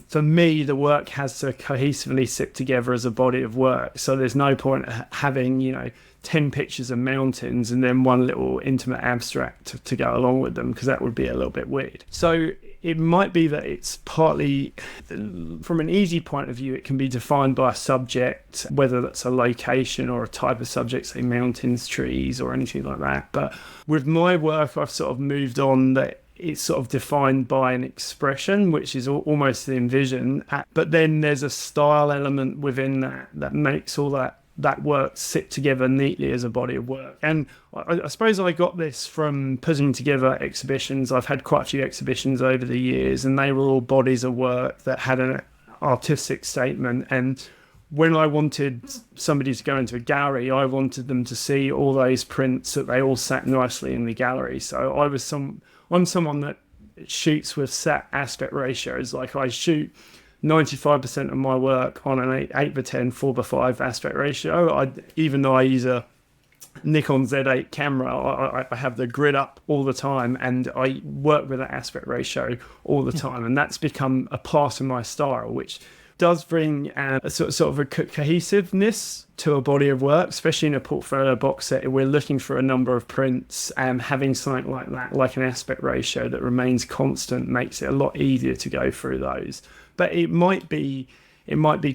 for me the work has to cohesively sit together as a body of work. So there's no point having 10 pictures of mountains and then one little intimate abstract to go along with them, because that would be a little bit weird. So it might be that it's partly, from an easy point of view, it can be defined by a subject, whether that's a location or a type of subject, say mountains, trees, or anything like that. But with my work, I've sort of moved on that it's sort of defined by an expression, which is almost the envision. But then there's a style element within that makes all that work sit together neatly as a body of work. And I suppose I got this from putting together exhibitions. I've had quite a few exhibitions over the years, and they were all bodies of work that had an artistic statement. And when I wanted somebody to go into a gallery, I wanted them to see all those prints, that they all sat nicely in the gallery. So I'm someone that shoots with set aspect ratios. Like I shoot 95% of my work on an 8x10 4x5 aspect ratio. Even though I use a Nikon Z8 camera, I have the grid up all the time, and I work with that aspect ratio all the time, and that's become a part of my style, which does bring a sort of a cohesiveness to a body of work, especially in a portfolio box set. We're looking for a number of prints, and having something like that, like an aspect ratio that remains constant, makes it a lot easier to go through those. But it might be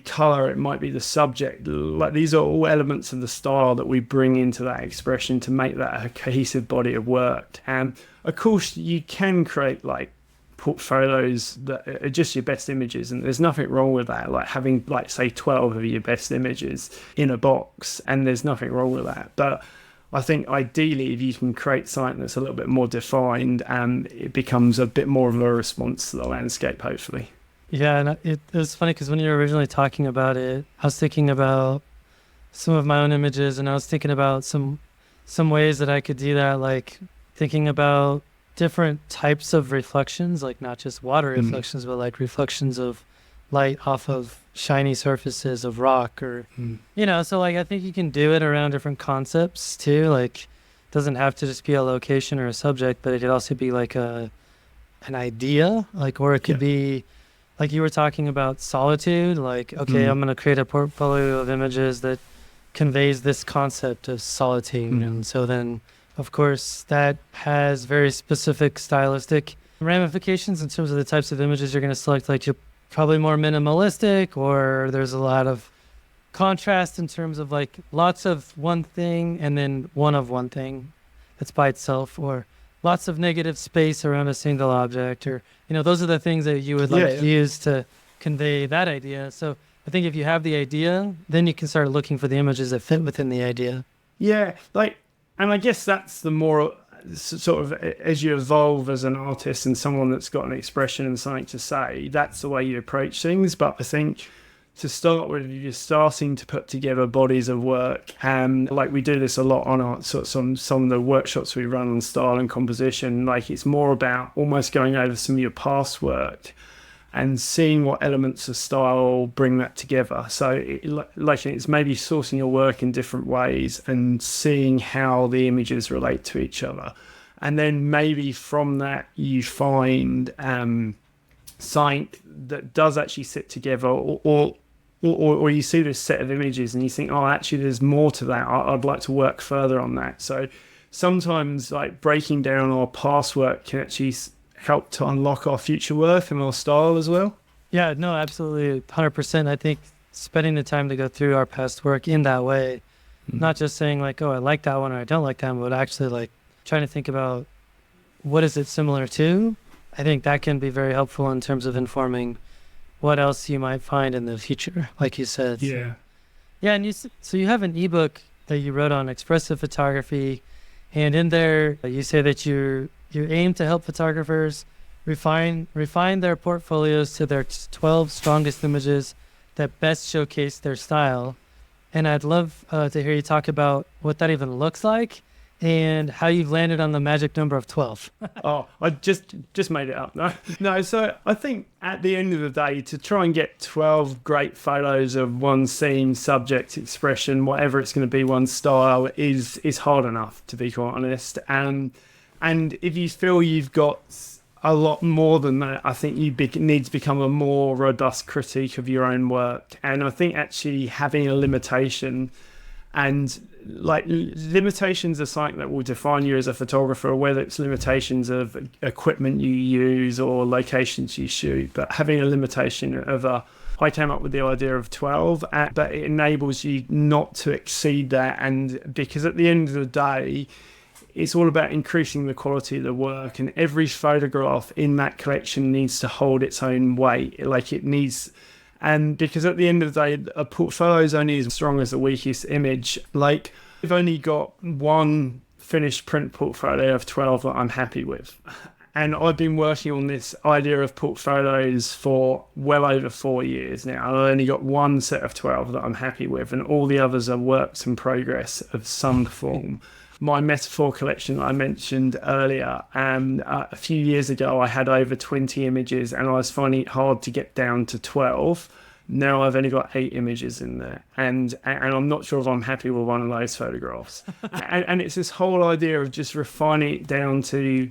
color, it might be the subject. Like, these are all elements of the style that we bring into that expression to make that a cohesive body of work. And of course, you can create like portfolios that are just your best images, and there's nothing wrong with that. Like having, like, say 12 of your best images in a box, and there's nothing wrong with that. But I think ideally, if you can create something that's a little bit more defined, and it becomes a bit more of a response to the landscape, hopefully. Yeah, and it was funny because when you were originally talking about it, I was thinking about some of my own images, and I was thinking about some ways that I could do that, like thinking about different types of reflections, like not just water reflections, but like reflections of light off of shiny surfaces of rock, or so like I think you can do it around different concepts too. Like, it doesn't have to just be a location or a subject, but it could also be like an idea, like, or it could be like you were talking about solitude, like, okay, I'm going to create a portfolio of images that conveys this concept of solitude. And so then, of course, that has very specific stylistic ramifications in terms of the types of images you're going to select. Like, you're probably more minimalistic, or there's a lot of contrast in terms of like lots of one thing and then one of one thing that's by itself, or lots of negative space around a single object, or those are the things that you would use to convey that idea. So I think if you have the idea, then you can start looking for the images that fit within the idea. Yeah, and I guess that's the more sort of, as you evolve as an artist and someone that's got an expression and something to say, that's the way you approach things. But I think to start with, you're starting to put together bodies of work, and like we do this a lot on our some of the workshops we run on style and composition. Like, it's more about almost going over some of your past work and seeing what elements of style bring that together. So it's maybe sourcing your work in different ways and seeing how the images relate to each other, and then maybe from that you find something that does actually sit together, or you see this set of images and you think, oh, actually there's more to that, I'd like to work further on that. So sometimes, like, breaking down our past work can actually help to unlock our future work and our style as well. Yeah, no, absolutely, 100%. I think spending the time to go through our past work in that way, not just saying like, oh, I like that one or I don't like that one, but actually like trying to think about what is it similar to. I think that can be very helpful in terms of informing what else you might find in the future, like you said. Yeah. Yeah, and so you have an ebook that you wrote on expressive photography, and in there you say that you aim to help photographers refine their portfolios to their 12 strongest images that best showcase their style. And I'd love to hear you talk about what that even looks like, and how you've landed on the magic number of 12. Oh, I just made it up. No. So I think at the end of the day, to try and get 12 great photos of one scene, subject, expression, whatever it's going to be, one style is hard enough, to be quite honest. And if you feel you've got a lot more than that, I think you need to become a more robust critique of your own work. And I think actually having a limitation, and like limitations are something that will define you as a photographer, whether it's limitations of equipment you use or locations you shoot. But having a limitation of I came up with the idea of 12, but it enables you not to exceed that. And because at the end of the day, it's all about increasing the quality of the work, and every photograph in that collection needs to hold its own weight. Like it needs, and because at the end of the day, a portfolio is only as strong as the weakest image. Like I've only got one finished print portfolio of 12 that I'm happy with. And I've been working on this idea of portfolios for well over 4 years now. I've only got one set of 12 that I'm happy with, and all the others are works in progress of some form. My metaphor collection I mentioned earlier, a few years ago I had over 20 images and I was finding it hard to get down to 12. Now I've only got 8 images in there, and I'm not sure if I'm happy with one of those photographs. and it's this whole idea of just refining it down to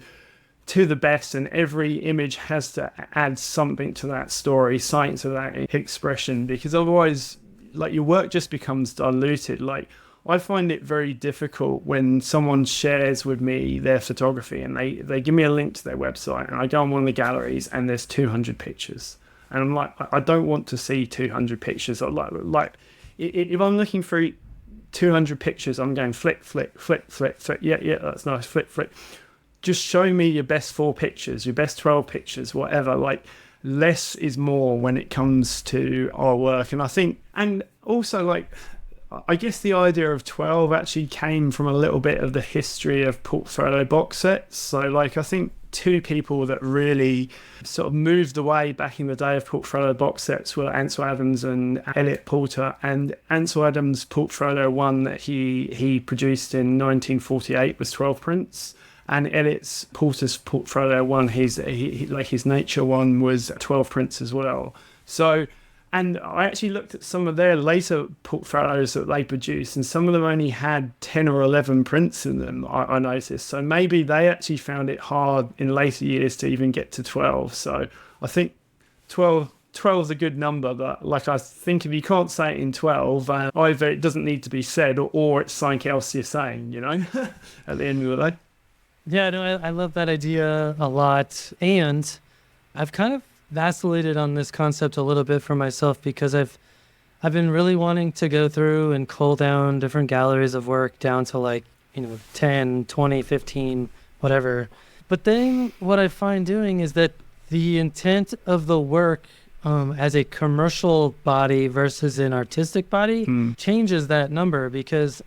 the best, and every image has to add something to that story, something to that expression, because otherwise like your work just becomes diluted. Like I find it very difficult when someone shares with me their photography and they give me a link to their website, and I go on one of the galleries and there's 200 pictures. And I'm like, I don't want to see 200 pictures. Like if I'm looking through 200 pictures, I'm going flick. Yeah, that's nice. Flick. Just show me your best 4 pictures, your best 12 pictures, whatever. Like less is more when it comes to our work. And I think, and also like, I guess the idea of 12 actually came from a little bit of the history of portfolio box sets. So like I think 2 people that really sort of moved the way back in the day of portfolio box sets were Ansel Adams and Elliott Porter. And Ansel Adams' portfolio one that he produced in 1948 was 12 prints. And Elliott's Porter's portfolio one, his nature one, was 12 prints as well. So, and I actually looked at some of their later portfolios that they produced, and some of them only had 10 or 11 prints in them, I noticed. So maybe they actually found it hard in later years to even get to 12. So I think 12 is a good number, but like I think if you can't say it in 12, either it doesn't need to be said or it's something else you're saying, you know, at the end of the day. Yeah, no, I love that idea a lot. And I've kind of vacillated on this concept a little bit for myself because I've been really wanting to go through and cull down different galleries of work down to like, 10, 20, 15, whatever. But then what I find doing is that the intent of the work as a commercial body versus an artistic body changes that number, because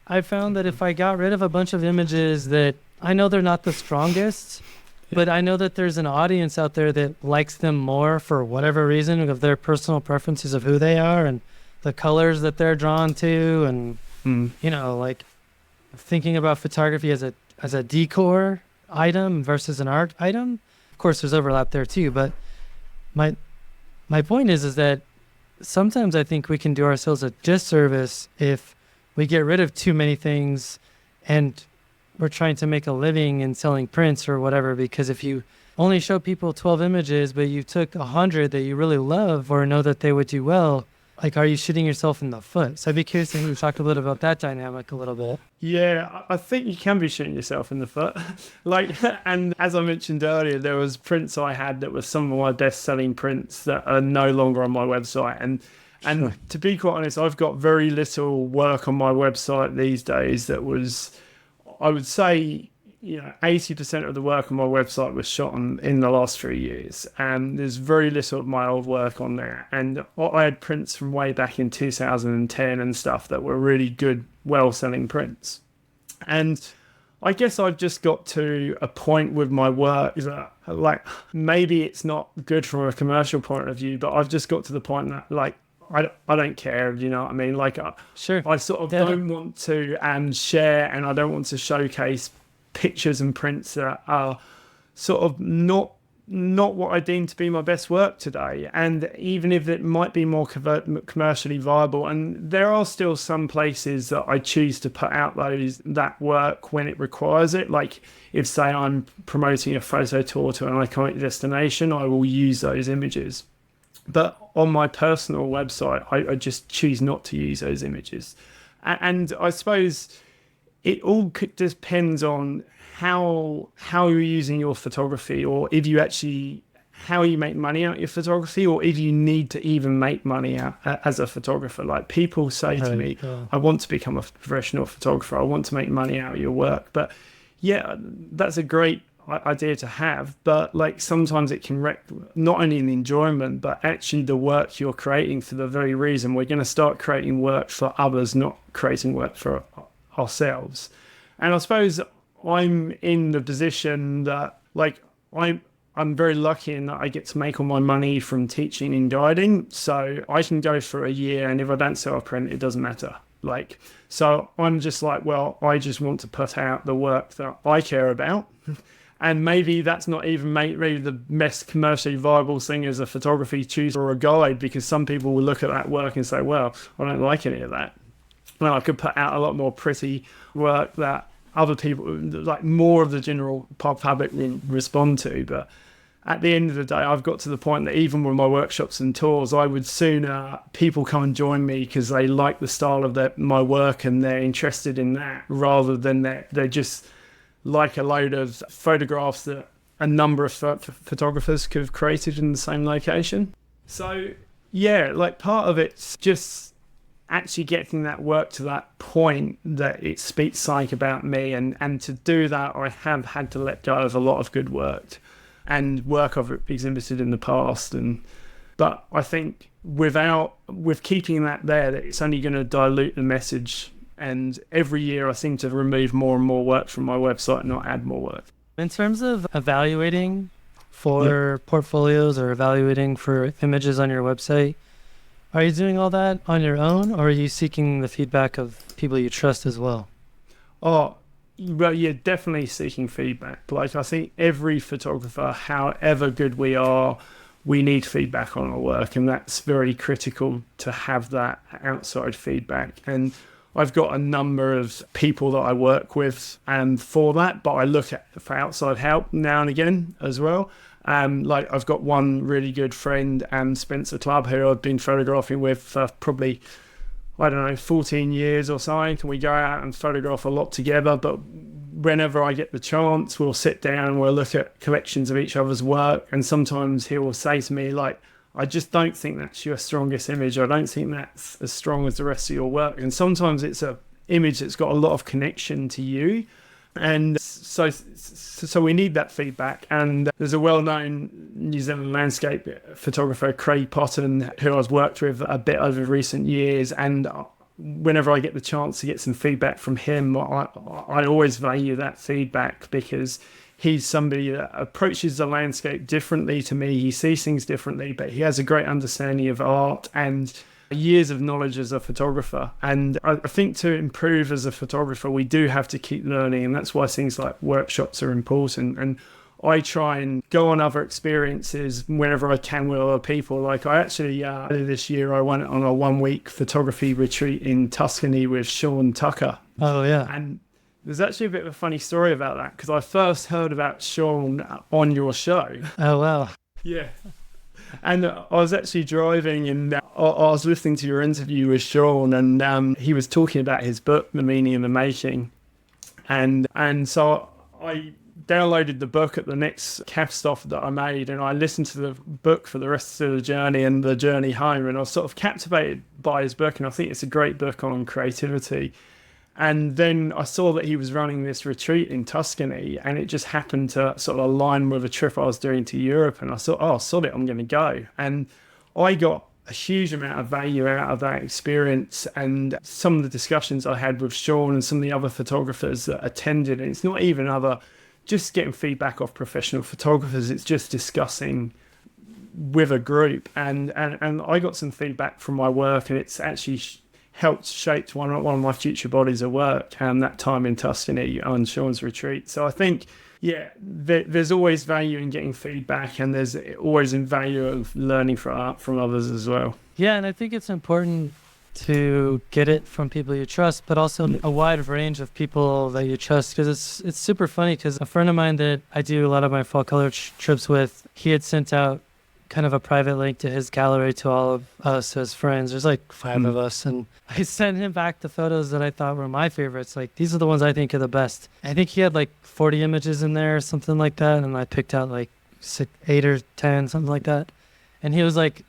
I found that if I got rid of a bunch of images that I know they're not the strongest, but I know that there's an audience out there that likes them more for whatever reason, of their personal preferences of who they are and the colors that they're drawn to. And, like thinking about photography as a decor item versus an art item. Of course, there's overlap there too. But my point is that sometimes I think we can do ourselves a disservice if we get rid of too many things and we're trying to make a living in selling prints or whatever, because if you only show people 12 images, but you took 100 that you really love or know that they would do well, like, are you shooting yourself in the foot? So I'd be curious to hear you talk a little about that dynamic a little bit. Yeah, I think you can be shooting yourself in the foot. And as I mentioned earlier, there was prints I had that were some of my best-selling prints that are no longer on my website. And Sure. to be quite honest, I've got very little work on my website these days that was, I would say, 80% of the work on my website was shot in the last 3 years, and there's very little of my old work on there. And I had prints from way back in 2010 and stuff that were really good, well-selling prints. And I guess I've just got to a point with my work that, like, maybe it's not good from a commercial point of view, but I've just got to the point that, like, I don't care, you know what I mean? Like, Sure. I sort of Yeah. don't want to share, and I don't want to showcase pictures and prints that are sort of not what I deem to be my best work today. And even if it might be more commercially viable, and there are still some places that I choose to put out that work when it requires it. Like if, say, I'm promoting a photo tour to an iconic destination, I will use those images. But on my personal website, I just choose not to use those images. And I suppose it all depends on how you're using your photography, or if you actually, how you make money out of your photography, or if you need to even make money out as a photographer. Like people say to me, I want to become a professional photographer. I want to make money out of your work. But yeah, that's a great idea to have, but like sometimes it can wreck not only the enjoyment but actually the work you're creating, for the very reason we're going to start creating work for others, not creating work for ourselves. And I suppose I'm in the position that, like, I'm very lucky in that I get to make all my money from teaching and guiding, so I can go for a year, and if I don't sell a print, it doesn't matter. Like, so I'm just like, well, I just want to put out the work that I care about. And maybe that's not even maybe the best commercially viable thing as a photography tutor or a guide, because some people will look at that work and say, well, I don't like any of that. Well, I could put out a lot more pretty work that other people, like more of the general public, will respond to. But at the end of the day, I've got to the point that even with my workshops and tours, I would sooner people come and join me because they like the style of my work and they're interested in that, rather than they're just like a load of photographs that a number of photographers could have created in the same location. So yeah, like part of it's just actually getting that work to that point that it speaks something about me, and to do that I have had to let go of a lot of good work and work I've exhibited in the past. But I think with keeping that there, that it's only going to dilute the message. And every year I seem to remove more and more work from my website and not add more work. In terms of evaluating for portfolios or evaluating for images on your website, are you doing all that on your own, or are you seeking the feedback of people you trust as well? Oh, well, yeah, definitely seeking feedback. Like, I think every photographer, however good we are, we need feedback on our work, and that's very critical to have that outside feedback. And I've got a number of people that I work with and for that, but I look for outside help now and again as well. Like I've got one really good friend, Spencer Clubb, who I've been photographing with for probably, 14 years or something. And we go out and photograph a lot together, but whenever I get the chance, we'll sit down and we'll look at collections of each other's work. And sometimes he will say to me, like, I just don't think that's your strongest image. I don't think that's as strong as the rest of your work. And sometimes it's an image that's got a lot of connection to you. And so we need that feedback. And there's a well-known New Zealand landscape photographer, Craig Potton, who I've worked with a bit over recent years. And whenever I get the chance to get some feedback from him, I always value that feedback, because he's somebody that approaches the landscape differently to me. He sees things differently, but he has a great understanding of art and years of knowledge as a photographer. And I think to improve as a photographer, we do have to keep learning. And that's why things like workshops are important. And I try and go on other experiences whenever I can with other people. Like I actually, this year, I went on a 1-week photography retreat in Tuscany with Sean Tucker. Oh, yeah. And there's actually a bit of a funny story about that, because I first heard about Sean on your show. Oh, wow. Yeah. And I was actually driving, and I was listening to your interview with Sean, and he was talking about his book, The Meaning of the Making. And so I downloaded the book at the next cab stop that I made, and I listened to the book for the rest of the journey and the journey home. And I was sort of captivated by his book, and I think it's a great book on creativity. And then I saw that he was running this retreat in Tuscany, and it just happened to sort of align with a trip I was doing to Europe. And I thought, oh, sod it, I'm going to go. And I got a huge amount of value out of that experience, and some of the discussions I had with Sean and some of the other photographers that attended. And it's not even just getting feedback off professional photographers. It's just discussing with a group, and I got some feedback from my work, and it's actually helped shape one of my future bodies of work, and that time in Tuscany on Sean's retreat. So I think, there's always value in getting feedback, and there's always in value of learning from others as well. Yeah, and I think it's important to get it from people you trust, but also a wide range of people that you trust, because it's super funny, because a friend of mine that I do a lot of my fall color trips with, he had sent out kind of a private link to his gallery to all of us as friends. There's like 5 of us, and I sent him back the photos that I thought were my favorites. Like, these are the ones I think are the best. I think he had like 40 images in there or something like that, and I picked out like 8 or 10, something like that. And he was like,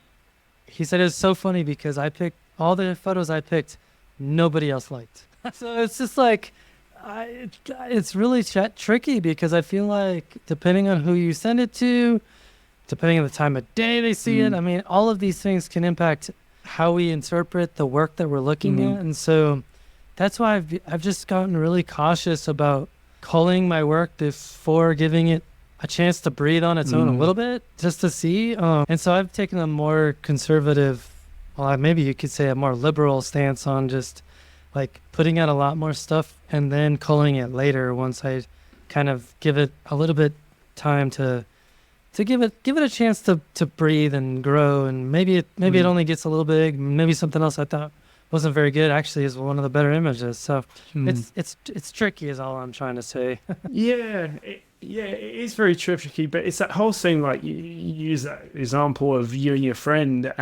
he said it was so funny because I picked all the photos I picked, nobody else liked. So it's just like, it's really tricky, because I feel like depending on who you send it to, depending on the time of day they see it, I mean, all of these things can impact how we interpret the work that we're looking at. And so that's why I've just gotten really cautious about culling my work before giving it a chance to breathe on its own a little bit, just to see. And so I've taken a more conservative, well, maybe you could say a more liberal stance on just like putting out a lot more stuff and then culling it later once I kind of give it a little bit time to give it a chance to breathe and grow. And maybe it only gets a little big. Maybe something else I thought wasn't very good actually is one of the better images. So it's tricky is all I'm trying to say. It is very tricky, but it's that whole thing, like you use that example of you and your friend,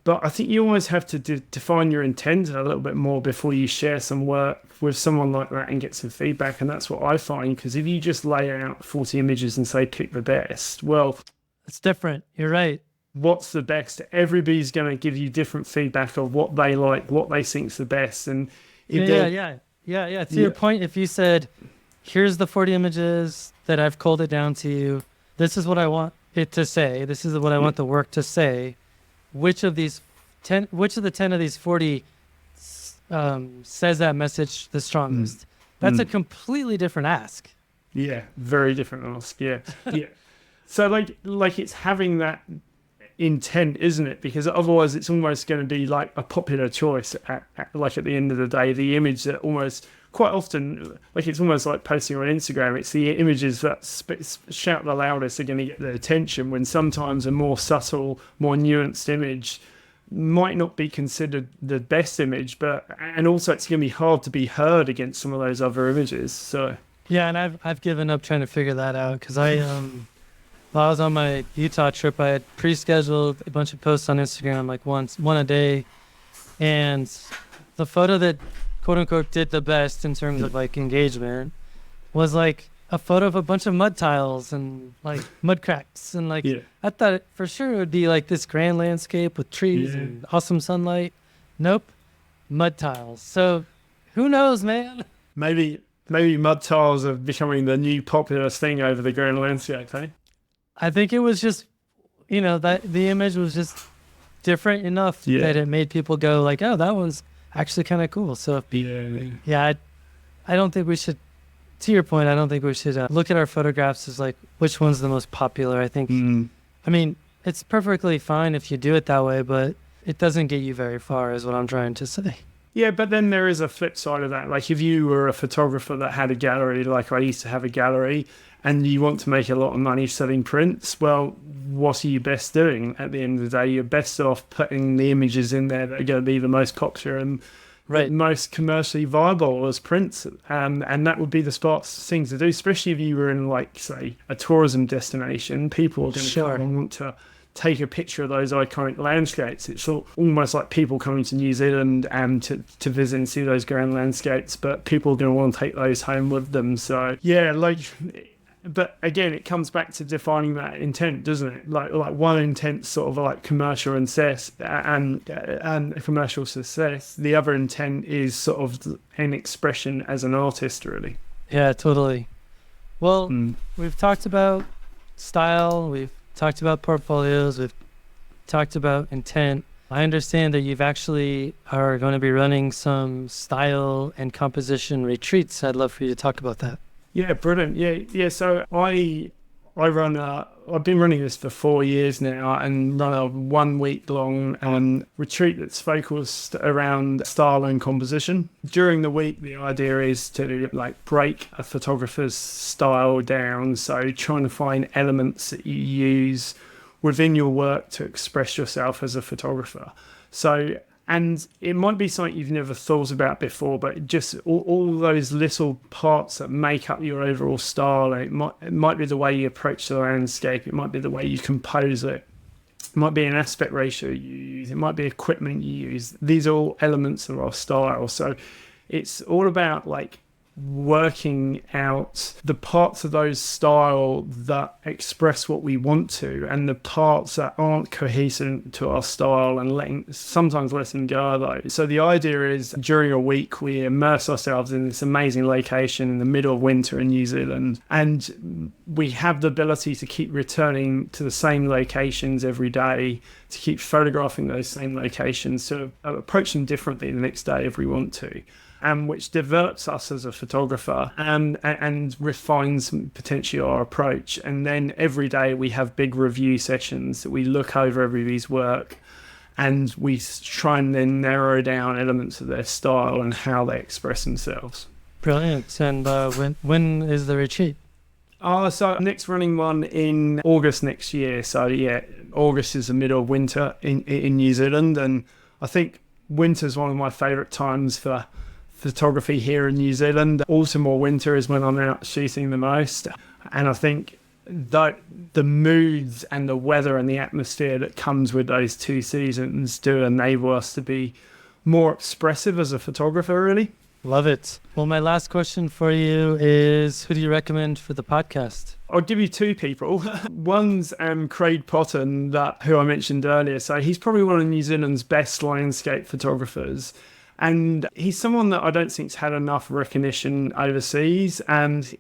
but I think you always have to define your intent a little bit more before you share some work with someone like that and get some feedback. And that's what I find, because if you just lay out 40 images and say pick the best, well, it's different. You're right. What's the best? Everybody's going to give you different feedback of what they like, what they think's the best. And if to your point, if you said, here's the 40 images that I've culled it down to you, this is what I want it to say, this is what I want the work to say, which of the 10 of these 40 says that message the strongest? That's a completely different ask. Yeah, very different ask. Yeah. So like it's having that intent, isn't it? Because otherwise it's almost going to be like a popular choice at the end of the day, the image that almost quite often, like it's almost like posting on Instagram, it's the images that shout the loudest are going to get the attention, when sometimes a more subtle, more nuanced image might not be considered the best image, and also it's going to be hard to be heard against some of those other images. So yeah, and I've given up trying to figure that out, because while I was on my Utah trip, I had pre-scheduled a bunch of posts on Instagram, like one a day, and the photo that quote unquote did the best in terms of like engagement was like a photo of a bunch of mud tiles and like mud cracks, and like I thought for sure it would be like this grand landscape with trees and awesome sunlight. Nope, mud tiles. So who knows, man? Maybe mud tiles are becoming the new popular thing over the grand landscape, eh? I think it was just, that the image was just different enough that it made people go like, oh, that one's actually kind of cool. So I don't think we should, to your point, I don't think we should look at our photographs as like which one's the most popular. I think I mean, it's perfectly fine if you do it that way, but it doesn't get you very far is what I'm trying to say. Yeah, but then there is a flip side of that. Like if you were a photographer that had a gallery, like I used to have a gallery, and you want to make a lot of money selling prints, well, what are you best doing at the end of the day? You're best off putting the images in there that are going to be the most popular and most commercially viable as prints. And that would be the thing to do, especially if you were in, like, say, a tourism destination. People are going to come and want to take a picture of those iconic landscapes. It's almost like people coming to New Zealand and to visit and see those grand landscapes, but people are going to want to take those home with them. So, yeah, like... But again, it comes back to defining that intent, doesn't it? Like one intent, sort of like commercial success and commercial success. The other intent is sort of an expression as an artist, really. Yeah, totally. Well, we've talked about style, we've talked about portfolios, we've talked about intent. I understand that you've actually are going to be running some style and composition retreats. I'd love for you to talk about that. Yeah, brilliant. Yeah. So I run I've been running this for 4 years now and run a 1 week long retreat that's focused around style and composition. During the week, the idea is to break a photographer's style down. So trying to find elements that you use within your work to express yourself as a photographer. And it might be something you've never thought about before, but just all those little parts that make up your overall style. It might be the way you approach the landscape. It might be the way you compose it. It might be an aspect ratio you use. It might be equipment you use. These are all elements of our style. So it's all about working out the parts of those style that express what we want to, and the parts that aren't cohesive to our style, and sometimes letting go of those. So the idea is during a week we immerse ourselves in this amazing location in the middle of winter in New Zealand, and we have the ability to keep returning to the same locations every day, to keep photographing those same locations, to approach them differently the next day if we want to. Which develops us as a photographer and refines potentially our approach. And then every day we have big review sessions that we look over everybody's work, and we try and then narrow down elements of their style and how they express themselves. Brilliant. And when is the retreat? So next running one in August next year. So yeah, August is the middle of winter in New Zealand, and I think winter is one of my favourite times for photography here in New Zealand. Autumn or winter is when I'm out shooting the most, and I think that the moods and the weather and the atmosphere that comes with those two seasons do enable us to be more expressive as a photographer, really. Love it. Well, my last question for you is, who do you recommend for the podcast? I'll give you two people. One's Craig Potton, who I mentioned earlier. So he's probably one of New Zealand's best landscape photographers. And he's someone that I don't think's had enough recognition overseas. And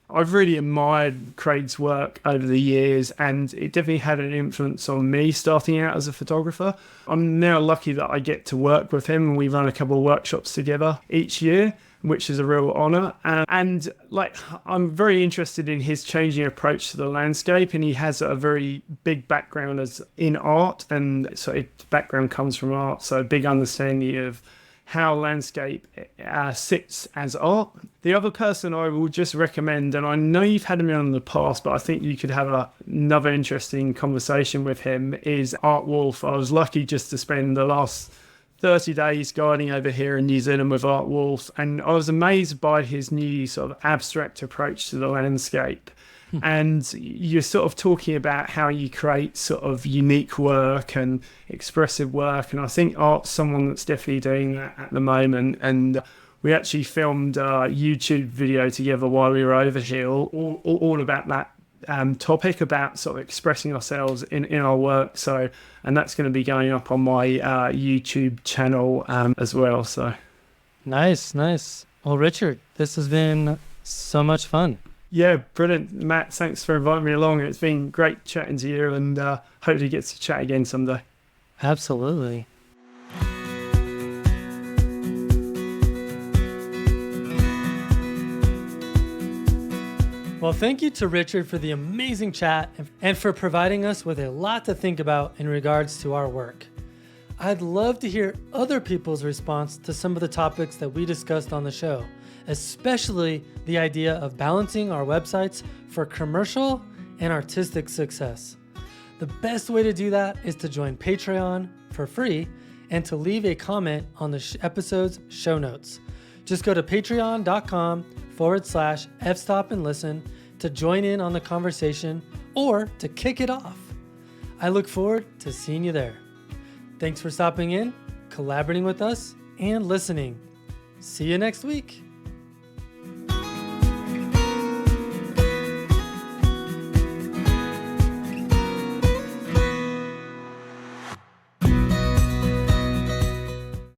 I've really admired Craig's work over the years, and it definitely had an influence on me starting out as a photographer. I'm now lucky that I get to work with him, and we run a couple of workshops together each year, which is a real honour. And I'm very interested in his changing approach to the landscape, and he has a very big background in art, and so his background comes from art, so a big understanding of how landscape sits as art. The other person I will just recommend, and I know you've had him on in the past, but I think you could have another interesting conversation with him, is Art Wolf. I was lucky just to spend the last 30 days guiding over here in New Zealand with Art Wolf, and I was amazed by his new sort of abstract approach to the landscape. And you're sort of talking about how you create sort of unique work and expressive work, and I think Art's someone that's definitely doing that at the moment. And we actually filmed a YouTube video together while we were over here, all about that topic, about sort of expressing ourselves in our work. So, and that's going to be going up on my YouTube channel as well. So Nice. Well, Richard, this has been so much fun. Yeah, brilliant. Matt, thanks for inviting me along. It's been great chatting to you, and hopefully get to chat again someday. Absolutely. Well, thank you to Richard for the amazing chat and for providing us with a lot to think about in regards to our work. I'd love to hear other people's response to some of the topics that we discussed on the show, especially the idea of balancing our websites for commercial and artistic success. The best way to do that is to join Patreon for free and to leave a comment on the episode's show notes. Just go to patreon.com/fstop and listen to join in on the conversation or to kick it off. I look forward to seeing you there. Thanks for stopping in, collaborating with us, and listening. See you next week.